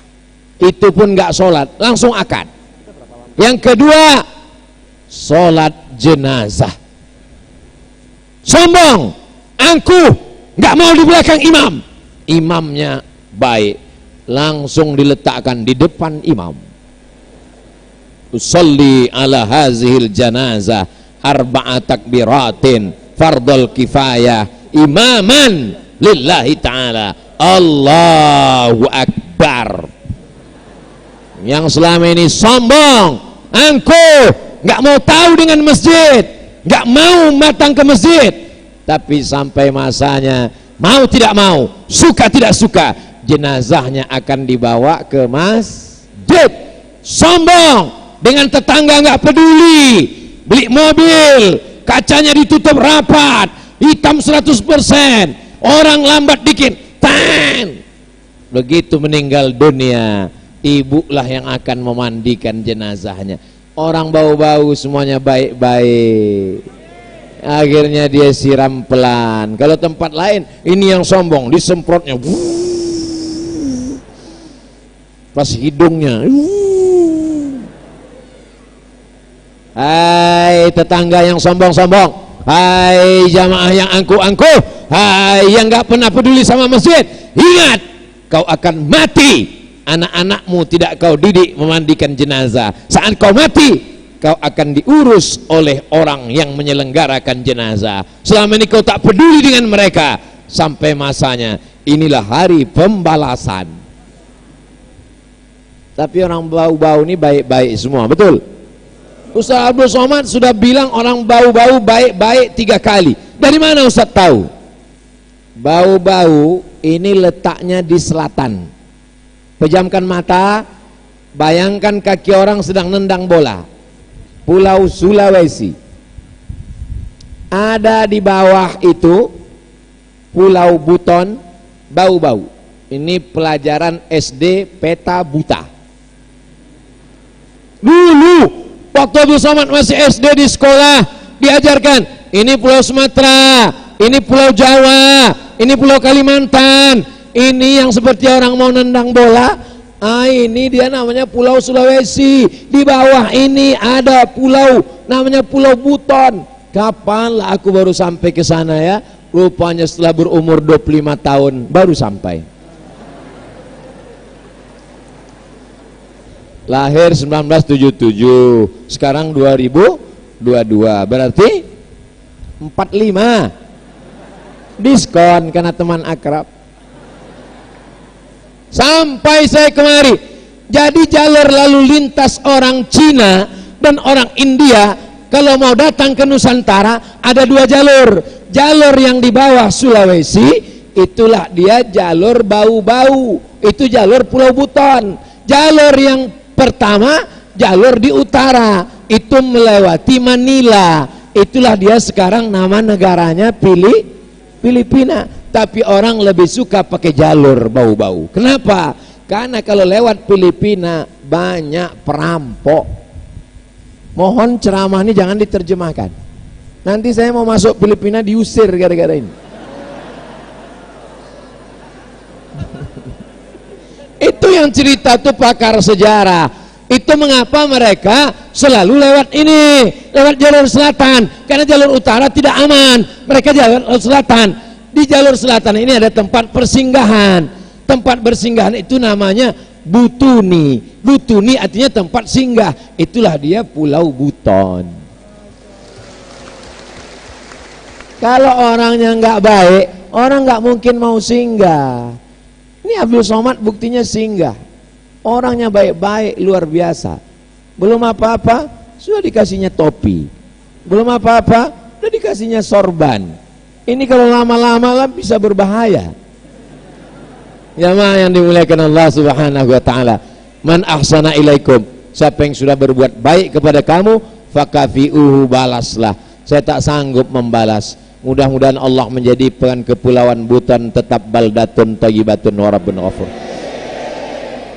B: itu pun nggak sholat, langsung akad. Yang kedua, sholat jenazah. Sombong, angkuh, nggak mau di belakang imam. Imamnya baik, langsung diletakkan di depan imam. Usolli ala hazihil janazah arba'a takbiratin fardul kifayah imaman lillahi ta'ala. Allahu Akbar. Yang selama ini sombong, angkuh, nggak mau tahu dengan masjid, nggak mau datang ke masjid, tapi sampai masanya mau tidak mau, suka tidak suka, jenazahnya akan dibawa ke masjid. Sombong, dengan tetangga nggak peduli, beli mobil, kacanya ditutup rapat, hitam 100%, orang lambat dikit, tan. Begitu meninggal dunia, ibulah yang akan memandikan jenazahnya. Orang bau-bau semuanya baik-baik, akhirnya dia siram pelan. Kalau tempat lain, ini yang sombong, disemprotnya pas hidungnya. Hai tetangga yang sombong-sombong, hai jamaah yang angkuh-angkuh, hai yang gak pernah peduli sama masjid, ingat, kau akan mati. Anak-anakmu tidak kau didik memandikan jenazah. Saat kau mati, kau akan diurus oleh orang yang menyelenggarakan jenazah. Selama ini kau tak peduli dengan mereka, sampai masanya, inilah hari pembalasan. Tapi orang bau-bau ini baik-baik semua, betul? Ustaz Abdul Somad sudah bilang orang bau-bau baik-baik 3 kali. Dari mana Ustaz tahu? Bau-bau ini letaknya di selatan. Pejamkan mata, bayangkan kaki orang sedang nendang bola. Pulau Sulawesi. Ada di bawah itu Pulau Buton, bau-bau. Ini pelajaran SD peta buta. Dulu waktu Abdul Somad masih SD di sekolah, diajarkan ini Pulau Sumatera, ini Pulau Jawa, ini Pulau Kalimantan. Ini yang seperti orang mau nendang bola, Ini dia namanya Pulau Sulawesi. Di bawah ini ada pulau namanya Pulau Buton. Kapan lah aku baru sampai ke sana ya? Rupanya setelah berumur 25 tahun baru sampai. Lahir 1977, sekarang 2022, berarti 45. Diskon karena teman akrab. Sampai saya kemari. Jadi jalur lalu lintas orang Cina dan orang India kalau mau datang ke Nusantara ada dua jalur. Jalur yang di bawah Sulawesi itulah dia jalur bau-bau, itu jalur Pulau Buton. Jalur yang pertama jalur di utara itu melewati Manila, itulah dia sekarang nama negaranya Filipina. Tapi orang lebih suka pakai jalur bau-bau. Kenapa? Karena kalau lewat Filipina banyak perampok. Mohon ceramah ini jangan diterjemahkan. Nanti saya mau masuk Filipina diusir gara-gara ini. Itu yang cerita tuh pakar sejarah. Itu mengapa mereka selalu lewat ini, lewat jalur selatan. Karena jalur utara tidak aman. Mereka jalur selatan. Di jalur selatan ini ada tempat persinggahan. Tempat persinggahan itu namanya Butuni. Butuni artinya tempat singgah. Itulah dia Pulau Buton. Kalau orangnya nggak baik, orang nggak mungkin mau singgah. Ini Abdul Somad buktinya singgah. Orangnya baik-baik luar biasa. Belum apa-apa sudah dikasihnya topi. Belum apa-apa sudah dikasihnya sorban. Ini kalau lama-lama lah bisa berbahaya. Jamaah yang dimuliakan Allah Subhanahu wa taala. Man ahsana ilaikum. Siapa yang sudah berbuat baik kepada kamu, fakafi'uhu, balaslah. Saya tak sanggup membalas. Mudah-mudahan Allah menjadikan kepulauan Buton tetap baldatun thayyibatun wa rabbun ghafur.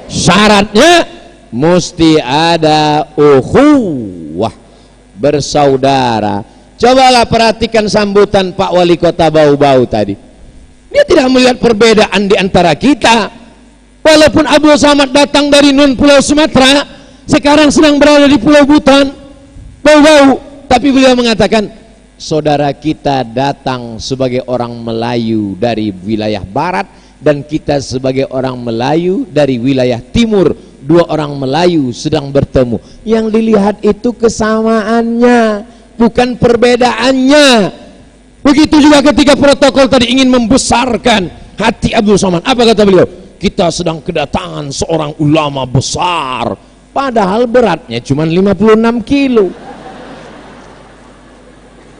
B: Syaratnya mesti ada ukhuwah, bersaudara. Cobalah perhatikan sambutan Pak Wali Kota Bau-Bau tadi. Dia tidak melihat perbedaan di antara kita. Walaupun Abdul Somad datang dari non Pulau Sumatera, sekarang sedang berada di Pulau Buton, Bau-Bau, tapi beliau mengatakan, saudara kita datang sebagai orang Melayu dari wilayah barat dan kita sebagai orang Melayu dari wilayah timur. Dua orang Melayu sedang bertemu. Yang dilihat itu kesamaannya, bukan perbedaannya. Begitu juga ketika protokol tadi ingin membesarkan hati Abdul Somad. Apa kata beliau? Kita sedang kedatangan seorang ulama besar, padahal beratnya cuma 56 kilo.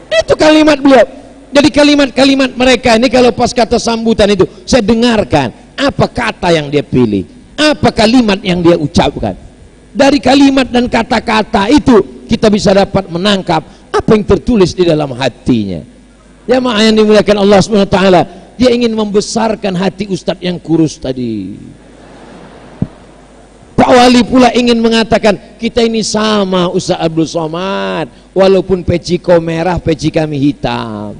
B: Itu kalimat beliau. Jadi kalimat-kalimat mereka ini kalau pas kata sambutan itu saya dengarkan apa kata yang dia pilih, apa kalimat yang dia ucapkan. Dari kalimat dan kata-kata itu kita bisa dapat menangkap apa yang tertulis di dalam hatinya. Jamaah yang dimuliakan Allah Subhanahu wa taala, dia ingin membesarkan hati ustadz yang kurus tadi. Pak Wali pula ingin mengatakan kita ini sama Ustaz Abdul Somad, walaupun peci kau merah, peci kami hitam.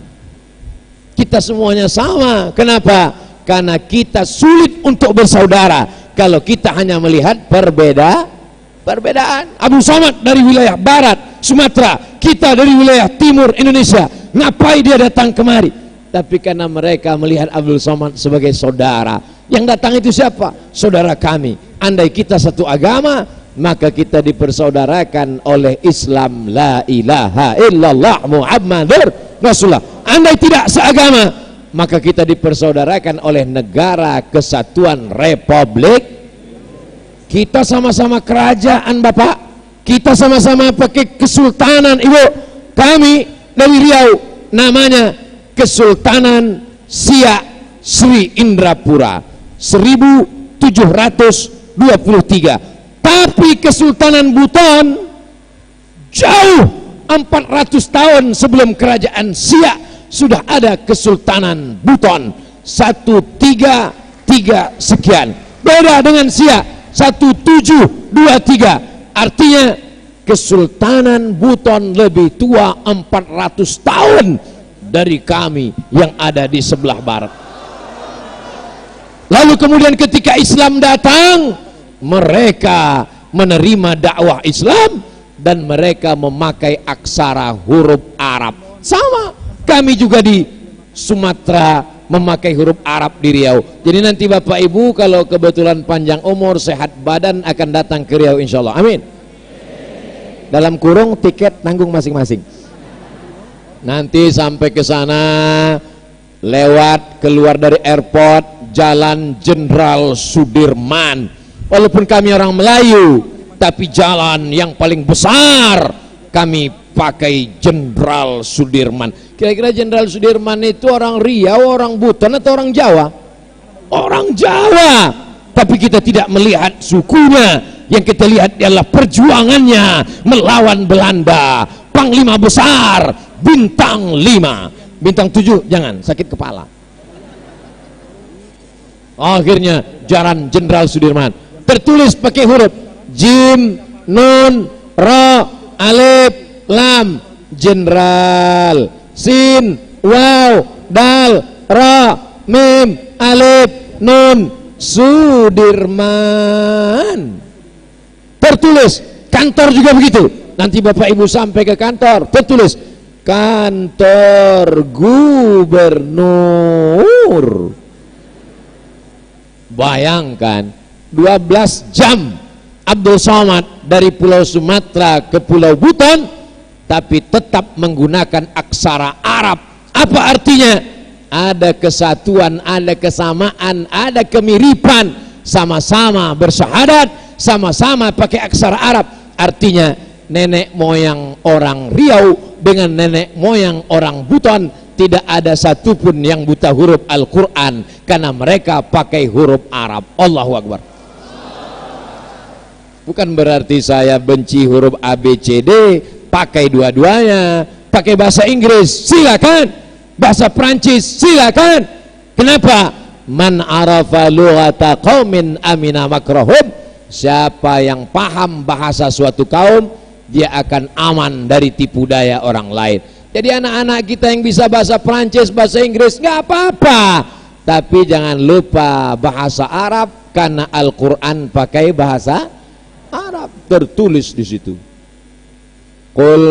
B: Kita semuanya sama. Kenapa? Karena kita sulit untuk bersaudara kalau kita hanya melihat perbedaan. Abdul Somad dari wilayah barat Sumatera, kita dari wilayah timur Indonesia. Ngapain dia datang kemari? Tapi karena mereka melihat Abdul Somad sebagai saudara. Yang datang itu siapa? Saudara kami. Andai kita satu agama, maka kita dipersaudarakan oleh Islam, la ilaha illallah Muhammadur Rasulullah. Andai tidak seagama, maka kita dipersaudarakan oleh Negara Kesatuan Republik. Kita sama-sama kerajaan Bapak, kita sama-sama pakai kesultanan Ibu. Kami dari Riau namanya Kesultanan Siak Sri Indrapura 1723. Tapi Kesultanan Buton jauh 400 tahun sebelum kerajaan Siak sudah ada Kesultanan Buton 133 sekian. Beda dengan Siak 1723, artinya Kesultanan Buton lebih tua 400 tahun dari kami yang ada di sebelah barat. Lalu kemudian ketika Islam datang, mereka menerima dakwah Islam dan mereka memakai aksara huruf Arab. Sama, kami juga di Sumatera memakai huruf Arab di Riau. Jadi nanti Bapak Ibu kalau kebetulan panjang umur, sehat badan akan datang ke Riau insyaallah. Amin. Dalam kurung tiket tanggung masing-masing. Nanti sampai ke sana lewat keluar dari airport Jalan Jenderal Sudirman. Walaupun kami orang Melayu, tapi jalan yang paling besar kami pakai Jenderal Sudirman. Kira-kira Jenderal Sudirman itu orang Riau, orang Buton atau orang Jawa? Orang Jawa. Tapi kita tidak melihat sukunya. Yang kita lihat adalah perjuangannya melawan Belanda. Panglima besar bintang 5, bintang 7 jangan, sakit kepala. Akhirnya Jalan Jenderal Sudirman tertulis pakai huruf jim, nun, ra, alif, lam, jenderal, sin, waw, dal, ra, mim, alif, nun, Sudirman. Tertulis, kantor juga begitu. Nanti Bapak Ibu sampai ke kantor, tertulis kantor gubernur. Bayangkan 12 jam Abdul Somad dari Pulau Sumatera ke Pulau Buton, tapi tetap menggunakan aksara Arab. Apa artinya? Ada kesatuan, ada kesamaan, ada kemiripan, sama-sama bersyahadat, sama-sama pakai aksara Arab. Artinya nenek moyang orang Riau dengan nenek moyang orang Buton tidak ada satupun yang buta huruf Al-Quran, karena mereka pakai huruf Arab. Allahu Akbar. Bukan berarti saya benci huruf ABCD, pakai dua-duanya. Pakai bahasa Inggris silakan, bahasa Prancis silakan. Kenapa? Man arafa lughata qaumin amina makrahum. Siapa yang paham bahasa suatu kaum, dia akan aman dari tipu daya orang lain. Jadi anak-anak kita yang bisa bahasa Prancis, bahasa Inggris, nggak apa-apa, tapi jangan lupa bahasa Arab, karena Al-Quran pakai bahasa Arab, tertulis di situ. Qul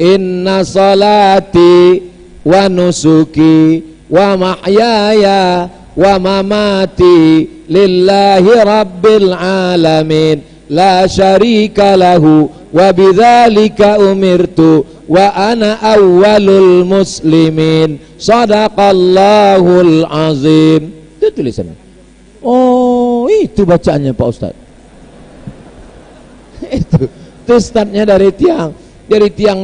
B: inna salati wa nusuki wa mahyaya wa mamati lillahi rabbil alamin la syarika lahu wa bidzalika umirtu wa ana awwalul muslimin sadaqallahul azim. Itu tulisannya. Oh, itu bacaannya Pak Ustaz. Itu Ustaznya dari tiang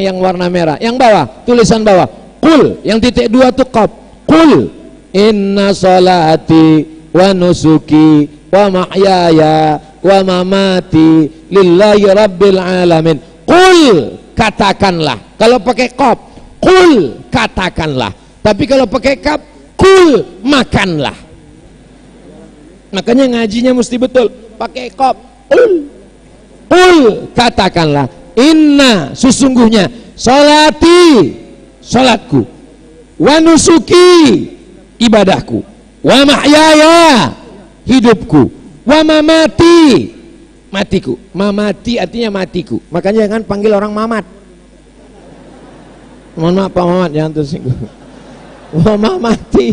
B: yang warna merah. Yang bawah, tulisan bawah qul, yang titik 2 tuh qaf. Qul inna salati wa nusuki wa mahyaya wa mamati lillahi rabbil alamin. Qul, katakanlah. Kalau pakai qaf, qul, katakanlah. Tapi kalau pakai kaf, qul, makanlah. Makanya ngajinya mesti betul, pakai qaf. Qul, qul, katakanlah. Inna, sesungguhnya, salati, salatku, wa nusuki, ibadahku, wa mahyaya, hidupku, wa mamati, matiku. Mamati artinya matiku, makanya jangan panggil orang mamat. Mohon maaf Pak Mamat, jangan tersinggung. Wa mamati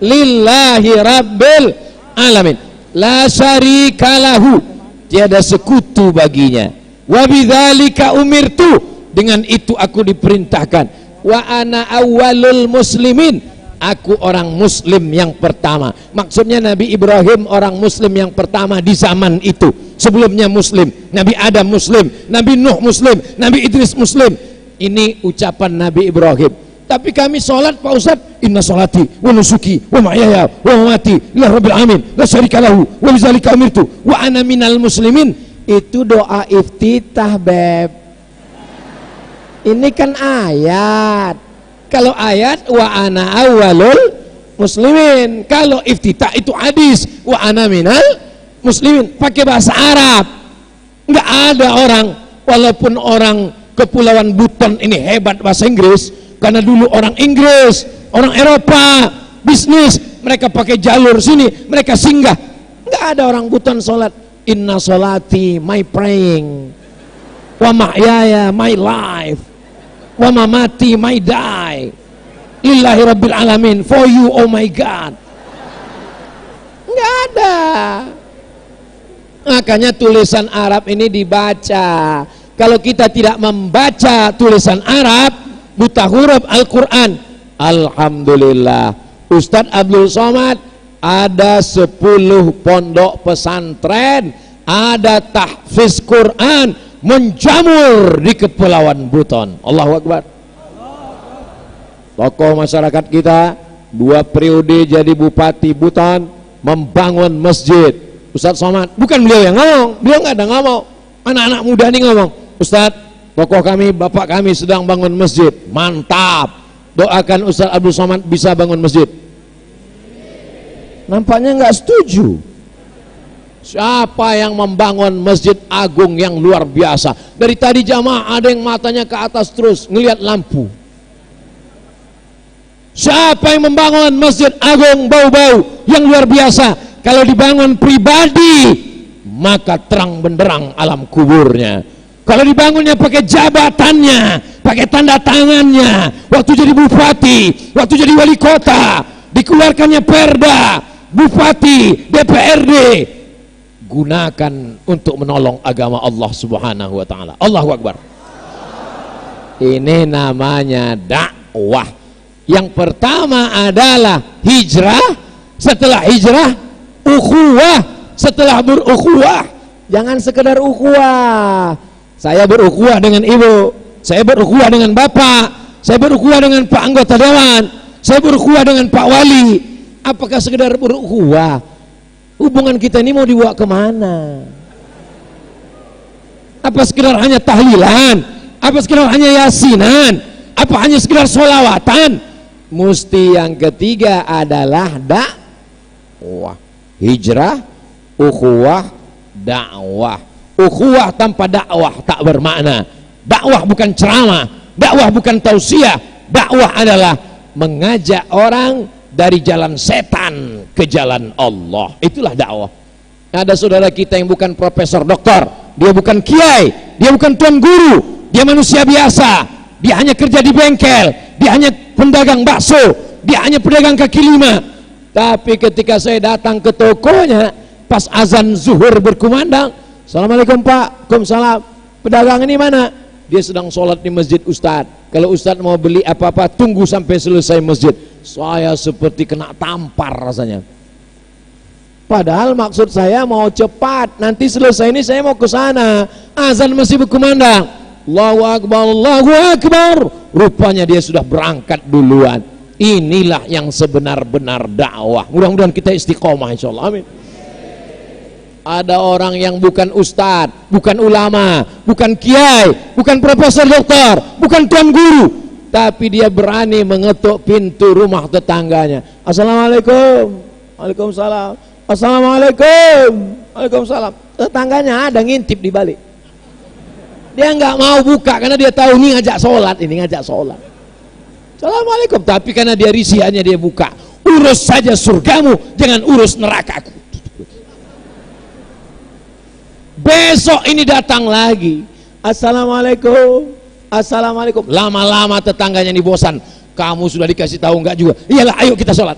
B: lillahi rabbil alamin la syarika lahu, tiada sekutu baginya. Wa bidzalika umirtu, dengan itu aku diperintahkan. Wa ana awwalul muslimin, aku orang muslim yang pertama. Maksudnya Nabi Ibrahim orang muslim yang pertama di zaman itu. Sebelumnya muslim, Nabi Adam muslim, Nabi Nuh muslim, Nabi Idris muslim. Ini ucapan Nabi Ibrahim. Tapi kami sholat Pak Ustaz, inna sholati wa nusuki wa mahyaya wa mamati lillahi rabbil alamin la syarika lahu wa bidzalika umirtu wa ana minal muslimin. Itu doa iftitah, Beb. Ini kan ayat. Kalau ayat wa ana awwalul muslimin, kalau iftitah itu hadis wa ana minal muslimin, pakai bahasa Arab. Enggak ada orang, walaupun orang Kepulauan Buton ini hebat bahasa Inggris, karena dulu orang Inggris, orang Eropa bisnis, mereka pakai jalur sini, mereka singgah. Enggak Nggak ada orang Buton sholat inna sholati, my praying, wa mahyaya, my life, wa mamati, my die, lillahi rabbil alamin, for you oh my God. Nggak ada. Makanya tulisan Arab ini dibaca. Kalau kita tidak membaca tulisan Arab, buta huruf Al-Quran, alhamdulillah, Ustadz Abdul Somad ada 10 pondok pesantren, ada tahfiz Quran menjamur di Kepulauan Buton. Allahu Akbar. Tokoh masyarakat kita 2 periode jadi bupati Buton, membangun masjid. Ustadz Somad, bukan beliau yang ngomong, beliau nggak ada ngomong, anak-anak muda nih ngomong, Ustadz, tokoh kami, bapak kami sedang bangun masjid, mantap, doakan Ustadz Abdul Somad bisa bangun masjid. Nampaknya nggak setuju. Siapa yang membangun masjid agung yang luar biasa? Dari tadi jamaah ada yang matanya ke atas terus ngelihat lampu. Siapa yang membangun masjid agung bau-bau yang luar biasa? Kalau dibangun pribadi, maka terang benderang alam kuburnya. Kalau dibangunnya pakai jabatannya, pakai tanda tangannya, waktu jadi bupati, waktu jadi wali kota, dikeluarkannya perda, bupati, DPRD, gunakan untuk menolong agama Allah Subhanahu wa taala. Allahu Akbar. Ini namanya dakwah. Yang pertama adalah hijrah, setelah hijrah ukhuwah, setelah berukhuwah jangan sekedar ukhuwah. Saya berukhuwah dengan ibu, saya berukhuwah dengan bapak, saya berukhuwah dengan pak anggota dewan, saya berukhuwah dengan pak wali. Apakah sekedar berukhuwah? Hubungan kita ini mau dibawa kemana? Apa sekedar hanya tahlilan? Apa sekedar hanya yasinan? Apa hanya sekedar sholawatan? Mesti yang ketiga adalah dakwah. Hijrah, ukhuwah, dakwah. Ukhuwah tanpa dakwah tak bermakna. Dakwah bukan ceramah, dakwah bukan tausiah. Dakwah adalah mengajak orang dari jalan setan ke jalan Allah. Itulah dakwah. Ada saudara kita yang bukan profesor doktor, dia bukan kiai, dia bukan tuan guru, dia manusia biasa, dia hanya kerja di bengkel, dia hanya pedagang bakso, dia hanya pedagang kaki lima. Tapi ketika saya datang ke tokonya pas azan zuhur berkumandang, assalamualaikum pak, waalaikumsalam, pedagang ini mana? Dia sedang sholat di masjid Ustadz. Kalau Ustadz mau beli apa-apa tunggu sampai selesai masjid. Saya seperti kena tampar rasanya. Padahal maksud saya mau cepat, nanti selesai ini saya mau ke sana. Azan masih berkumandang, Allahu Akbar, Allahu Akbar. Rupanya dia sudah berangkat duluan. Inilah yang sebenar-benar dakwah. Mudah-mudahan kita istiqomah insyaallah. Amin. Ada orang yang bukan ustadz, bukan ulama, bukan kiai, bukan profesor doktor, bukan tuan guru, tapi dia berani mengetuk pintu rumah tetangganya. Assalamualaikum, waalaikumsalam, assalamualaikum, waalaikumsalam. Tetangganya ada ngintip di balik. Dia nggak mau buka karena dia tahu ini ngajak sholat, ini ngajak sholat. Assalamualaikum, tapi karena dia risih hanya dia buka. Urus saja surgamu, jangan urus nerakaku. Besok ini datang lagi, assalamualaikum, assalamualaikum. Lama-lama tetangganya ini bosan. Kamu sudah dikasih tahu enggak juga? Iyalah, ayo kita sholat.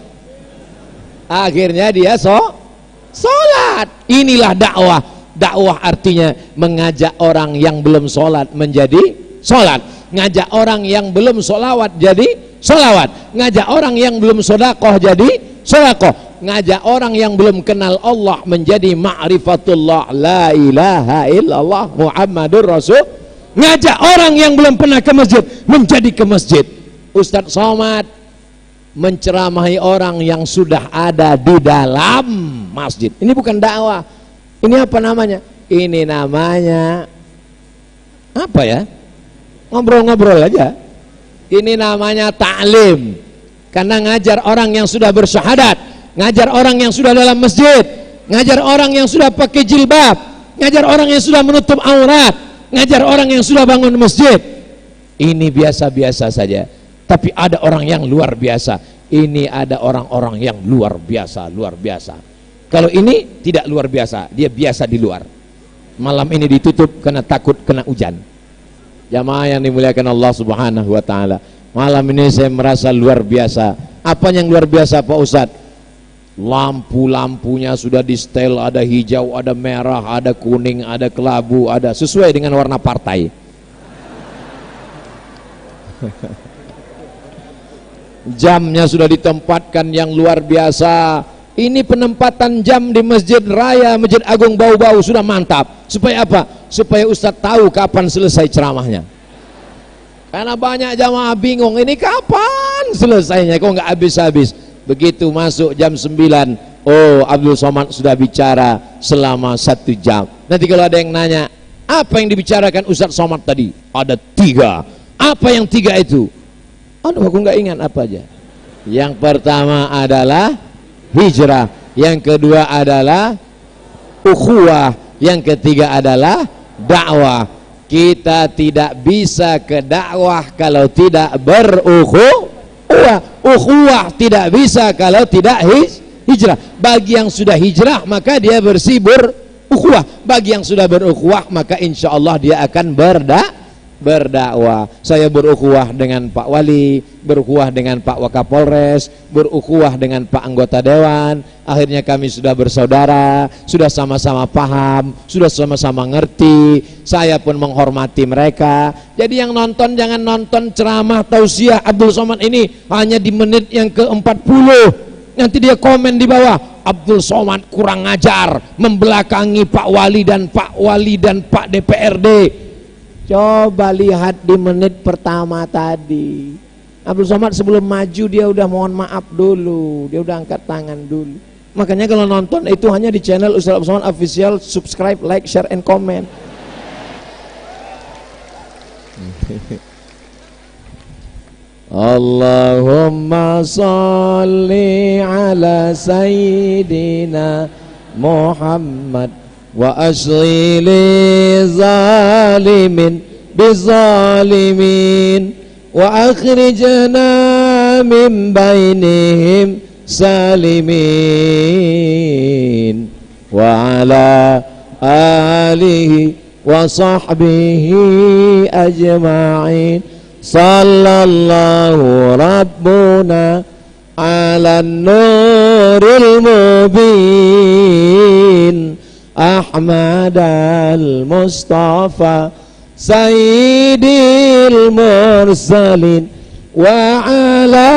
B: Akhirnya dia sholat. Inilah dakwah. Dakwah artinya mengajak orang yang belum sholat menjadi sholat, ngajak orang yang belum sholawat jadi sholawat, ngajak orang yang belum sodakoh jadi sodakoh, ngajak orang yang belum kenal Allah menjadi ma'rifatullah, la ilaha illallah Muhammadur Rasul, ngajak orang yang belum pernah ke masjid menjadi ke masjid. Ustadz Somad menceramahi orang yang sudah ada di dalam masjid. Ini bukan dakwah, ini apa namanya? Ini namanya apa ya? Ngobrol-ngobrol aja. Ini namanya ta'lim. Karena ngajar orang yang sudah bersyahadat, ngajar orang yang sudah dalam masjid, ngajar orang yang sudah pakai jilbab, ngajar orang yang sudah menutup aurat, ngajar orang yang sudah bangun masjid. Ini biasa-biasa saja. Tapi ada orang yang luar biasa. Ini ada orang-orang yang luar biasa, luar biasa. Kalau ini tidak luar biasa, dia biasa di luar. Malam ini ditutup karena takut kena hujan. Jamaah yang dimuliakan Allah Subhanahu wa taala. Malam ini saya merasa luar biasa. Apa yang luar biasa Pak Ustadz? Lampu-lampunya sudah di setel, ada hijau, ada merah, ada kuning, ada kelabu, ada sesuai dengan warna partai. Jamnya sudah ditempatkan yang luar biasa. Ini penempatan jam di Masjid Raya, Masjid Agung Bau-Bau sudah mantap. Supaya apa? Supaya Ustadz tahu kapan selesai ceramahnya. Karena banyak jamaah bingung, ini kapan selesainya, kok nggak habis-habis. Begitu masuk jam 9, oh Abdul Somad sudah bicara selama 1 jam. Nanti kalau ada yang nanya, apa yang dibicarakan Ustadz Somad tadi? Ada 3. Apa yang 3 itu? Aduh, aku nggak ingat apa aja. Yang pertama adalah hijrah, yang kedua adalah ukhuwah, yang ketiga adalah dakwah. Kita tidak bisa ke dakwah kalau tidak berukhuwah. Ukhuwah tidak bisa kalau tidak hijrah. Bagi yang sudah hijrah maka dia bersih berukhuwah. Bagi yang sudah berukhuwah maka insya Allah dia akan berdakwah. Saya berukhuwah dengan Pak Wali, berukhuwah dengan Pak Wakapolres, berukhuwah dengan Pak anggota dewan. Akhirnya kami sudah bersaudara, sudah sama-sama paham, sudah sama-sama ngerti. Saya pun menghormati mereka. Jadi yang nonton jangan nonton ceramah tausiah Abdul Somad ini hanya di menit yang ke-40. Nanti dia komen di bawah, Abdul Somad kurang ajar, membelakangi Pak Wali dan Pak DPRD. Coba lihat di menit pertama tadi. Abdul Somad sebelum maju dia udah mohon maaf dulu, dia udah angkat tangan dulu. Makanya kalau nonton itu hanya di channel Ustaz Abdul Somad Official, subscribe, like, share, and comment. Allahumma salli ala Sayyidina Muhammad wa asghili zalimin bizalimin wa akhrijna min bainihim salimin wa ala alihi wa sahbihi ajma'in. Sallallahu rabbuna ala nuril mubin Ahmad al-Mustafa Sayyidil Mursalin wa ala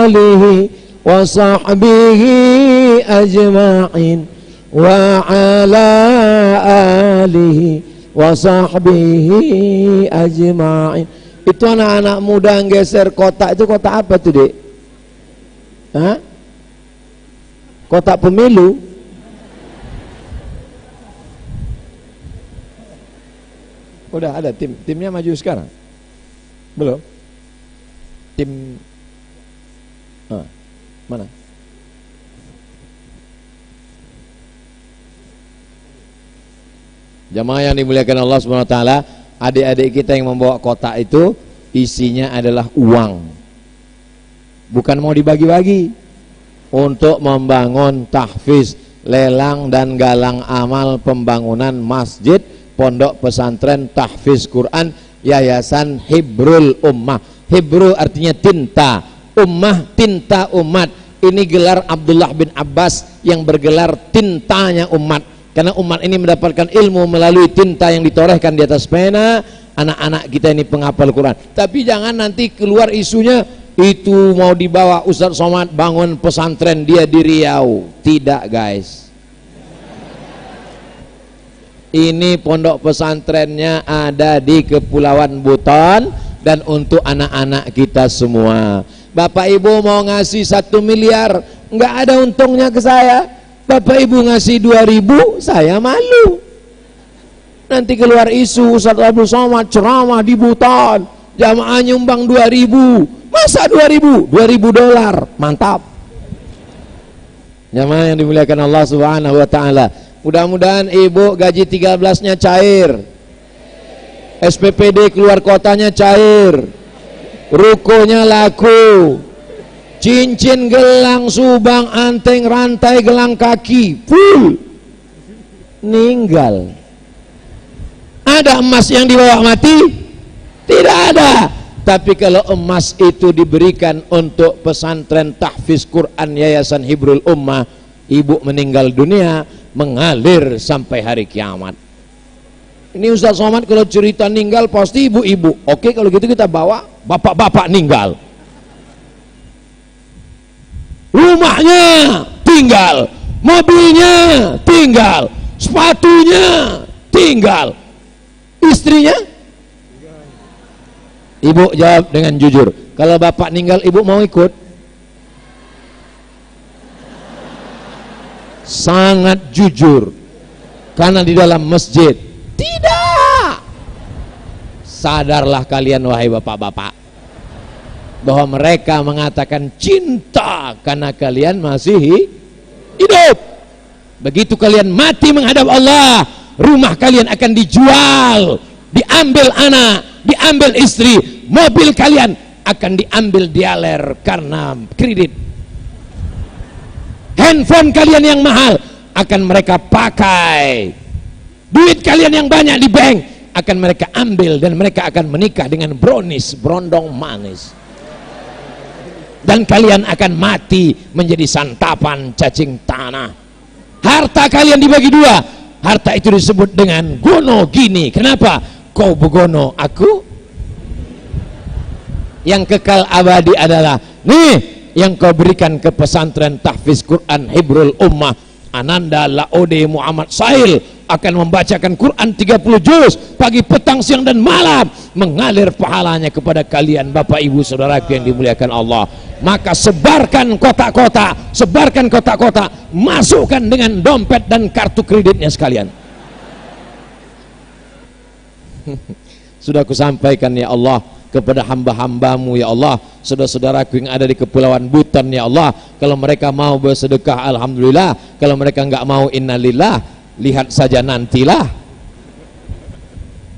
B: alihi wa sahbihi ajma'in wa ala alihi wa sahbihi ajma'in. Itu anak-anak muda yang geser kotak itu kotak apa tuh, Dek? Hah? Kotak pemilu? Udah ada timnya maju sekarang? Belum? Tim mana? Jamaah yang dimuliakan Allah Subhanahu wa taala, adik-adik kita yang membawa kotak itu isinya adalah uang. Bukan mau dibagi-bagi, untuk membangun tahfiz, lelang dan galang amal pembangunan masjid pondok pesantren tahfiz Quran Yayasan Hibrul Ummah. Hibru artinya tinta, ummah tinta umat. Ini gelar Abdullah bin Abbas yang bergelar tintanya umat. Karena umat ini mendapatkan ilmu melalui tinta yang ditorehkan di atas pena. Anak-anak kita ini penghafal Quran. Tapi jangan nanti keluar isunya itu mau dibawa Ustadz Somad bangun pesantren dia di Riau. Tidak, guys. Ini pondok pesantrennya ada di Kepulauan Buton dan untuk anak-anak kita semua. Bapak Ibu mau ngasih 1 miliar, nggak ada untungnya ke saya. Bapak Ibu ngasih 2.000, saya malu. Nanti keluar isu Ustadz Abdul Somad ceramah di Buton, jamaah nyumbang 2.000. Masa 2.000? $2.000, mantap. Jamaah yang dimuliakan Allah Subhanahu wa taala. Mudah-mudahan Ibu gaji 13-nya cair. SPPD keluar kotanya cair. Rukonya laku. cincin, gelang, subang, anteng, rantai, gelang kaki, full ninggal. Ada emas yang dibawa mati? Tidak ada. Tapi kalau emas itu diberikan untuk pesantren tahfiz Quran Yayasan Hibrul Ummah, ibu meninggal dunia, mengalir sampai hari kiamat. Ini Ustaz Somad kalau cerita ninggal pasti ibu-ibu. Oke, kalau gitu kita bawa bapak-bapak ninggal. Rumahnya tinggal, mobilnya tinggal, sepatunya tinggal, istrinya. Ibu jawab dengan jujur, kalau bapak ninggal ibu mau ikut? Sangat jujur, karena di dalam masjid tidak. Sadarlah kalian wahai bapak-bapak, bahwa mereka mengatakan cinta karena kalian masih hidup. Begitu kalian mati menghadap Allah, rumah kalian akan dijual, diambil anak, diambil istri, mobil kalian akan diambil dialer karena kredit. Handphone kalian yang mahal akan mereka pakai. Duit kalian yang banyak di bank akan mereka ambil, dan mereka akan menikah dengan brownies, berondong manis. Dan kalian akan mati menjadi santapan cacing tanah. Harta kalian dibagi dua. Harta itu disebut dengan gono gini. Kenapa? Kau begono, aku. Yang kekal abadi adalah nih yang kau berikan ke pesantren tahfiz Quran Hibrul Ummah. Ananda Laode Muhammad Sahil akan membacakan Quran 30 juz pagi, petang, siang dan malam, mengalir pahalanya kepada kalian Bapak Ibu Saudaraku yang dimuliakan Allah. Maka sebarkan kotak-kotak, sebarkan kotak-kotak, masukkan dengan dompet dan kartu kreditnya sekalian. Sudah kusampaikan ya Allah kepada hamba-hambamu ya Allah, saudara-saudaraku yang ada di Kepulauan Buton ya Allah. Kalau mereka mau bersedekah alhamdulillah, kalau mereka enggak mau innalillah, lihat saja nantilah.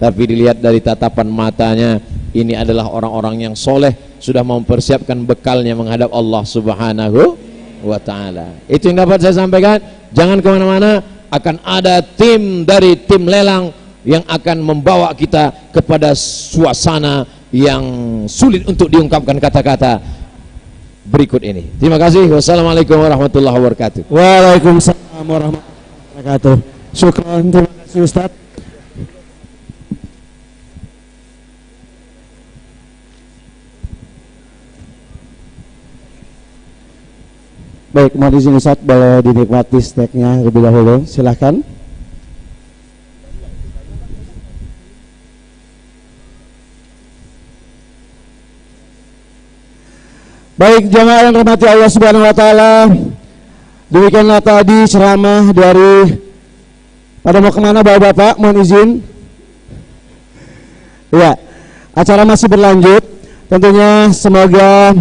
B: Tapi dilihat dari tatapan matanya, ini adalah orang-orang yang soleh, sudah mempersiapkan bekalnya menghadap Allah Subhanahu wa ta'ala. Itu yang dapat saya sampaikan. Jangan kemana-mana, akan ada tim dari tim lelang yang akan membawa kita kepada suasana yang sulit untuk diungkapkan kata-kata berikut ini. Terima kasih. Wassalamualaikum warahmatullahi wabarakatuh.
A: Waalaikumsalam warahmatullahi wabarakatuh. Syukran, terima kasih Ustaz. Baik, mohon izin Ustaz, boleh dinikmati snacknya lebih dahulu. Silahkan. Baik, jamaah yang rahmati Allah Subhanahu wa taala. Demikianlah tadi ceramah dari, pada mau kemana Bapak-bapak, mohon izin. Ya, acara masih berlanjut. Tentunya semoga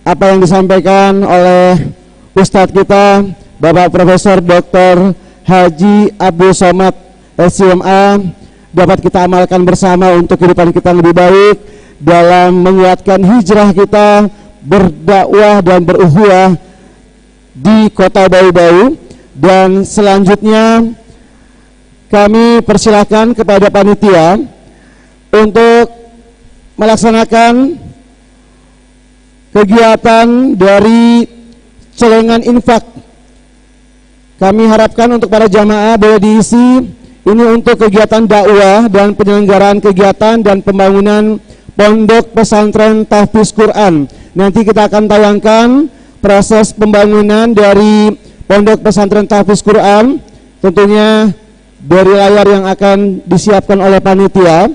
A: apa yang disampaikan oleh Ustadz kita Bapak Profesor Dr. Haji Abdul Somad SCMA dapat kita amalkan bersama untuk kehidupan kita lebih baik dalam menguatkan hijrah kita berdakwah dan berukhuwah di Kota Bau-Bau. Dan selanjutnya kami persilakan kepada panitia untuk melaksanakan kegiatan dari celengan infak. Kami harapkan untuk para jamaah boleh diisi ini untuk kegiatan dakwah dan penyelenggaraan kegiatan dan pembangunan pondok pesantren tahfiz Quran. Nanti kita akan tayangkan proses pembangunan dari pondok pesantren tahfiz Quran, tentunya dari layar yang akan disiapkan oleh panitia.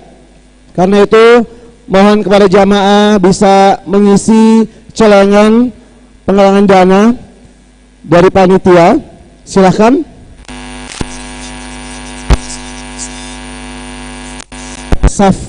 A: Karena itu mohon kepada jamaah bisa mengisi celengan penggalangan dana dari panitia. Silahkan. Saf.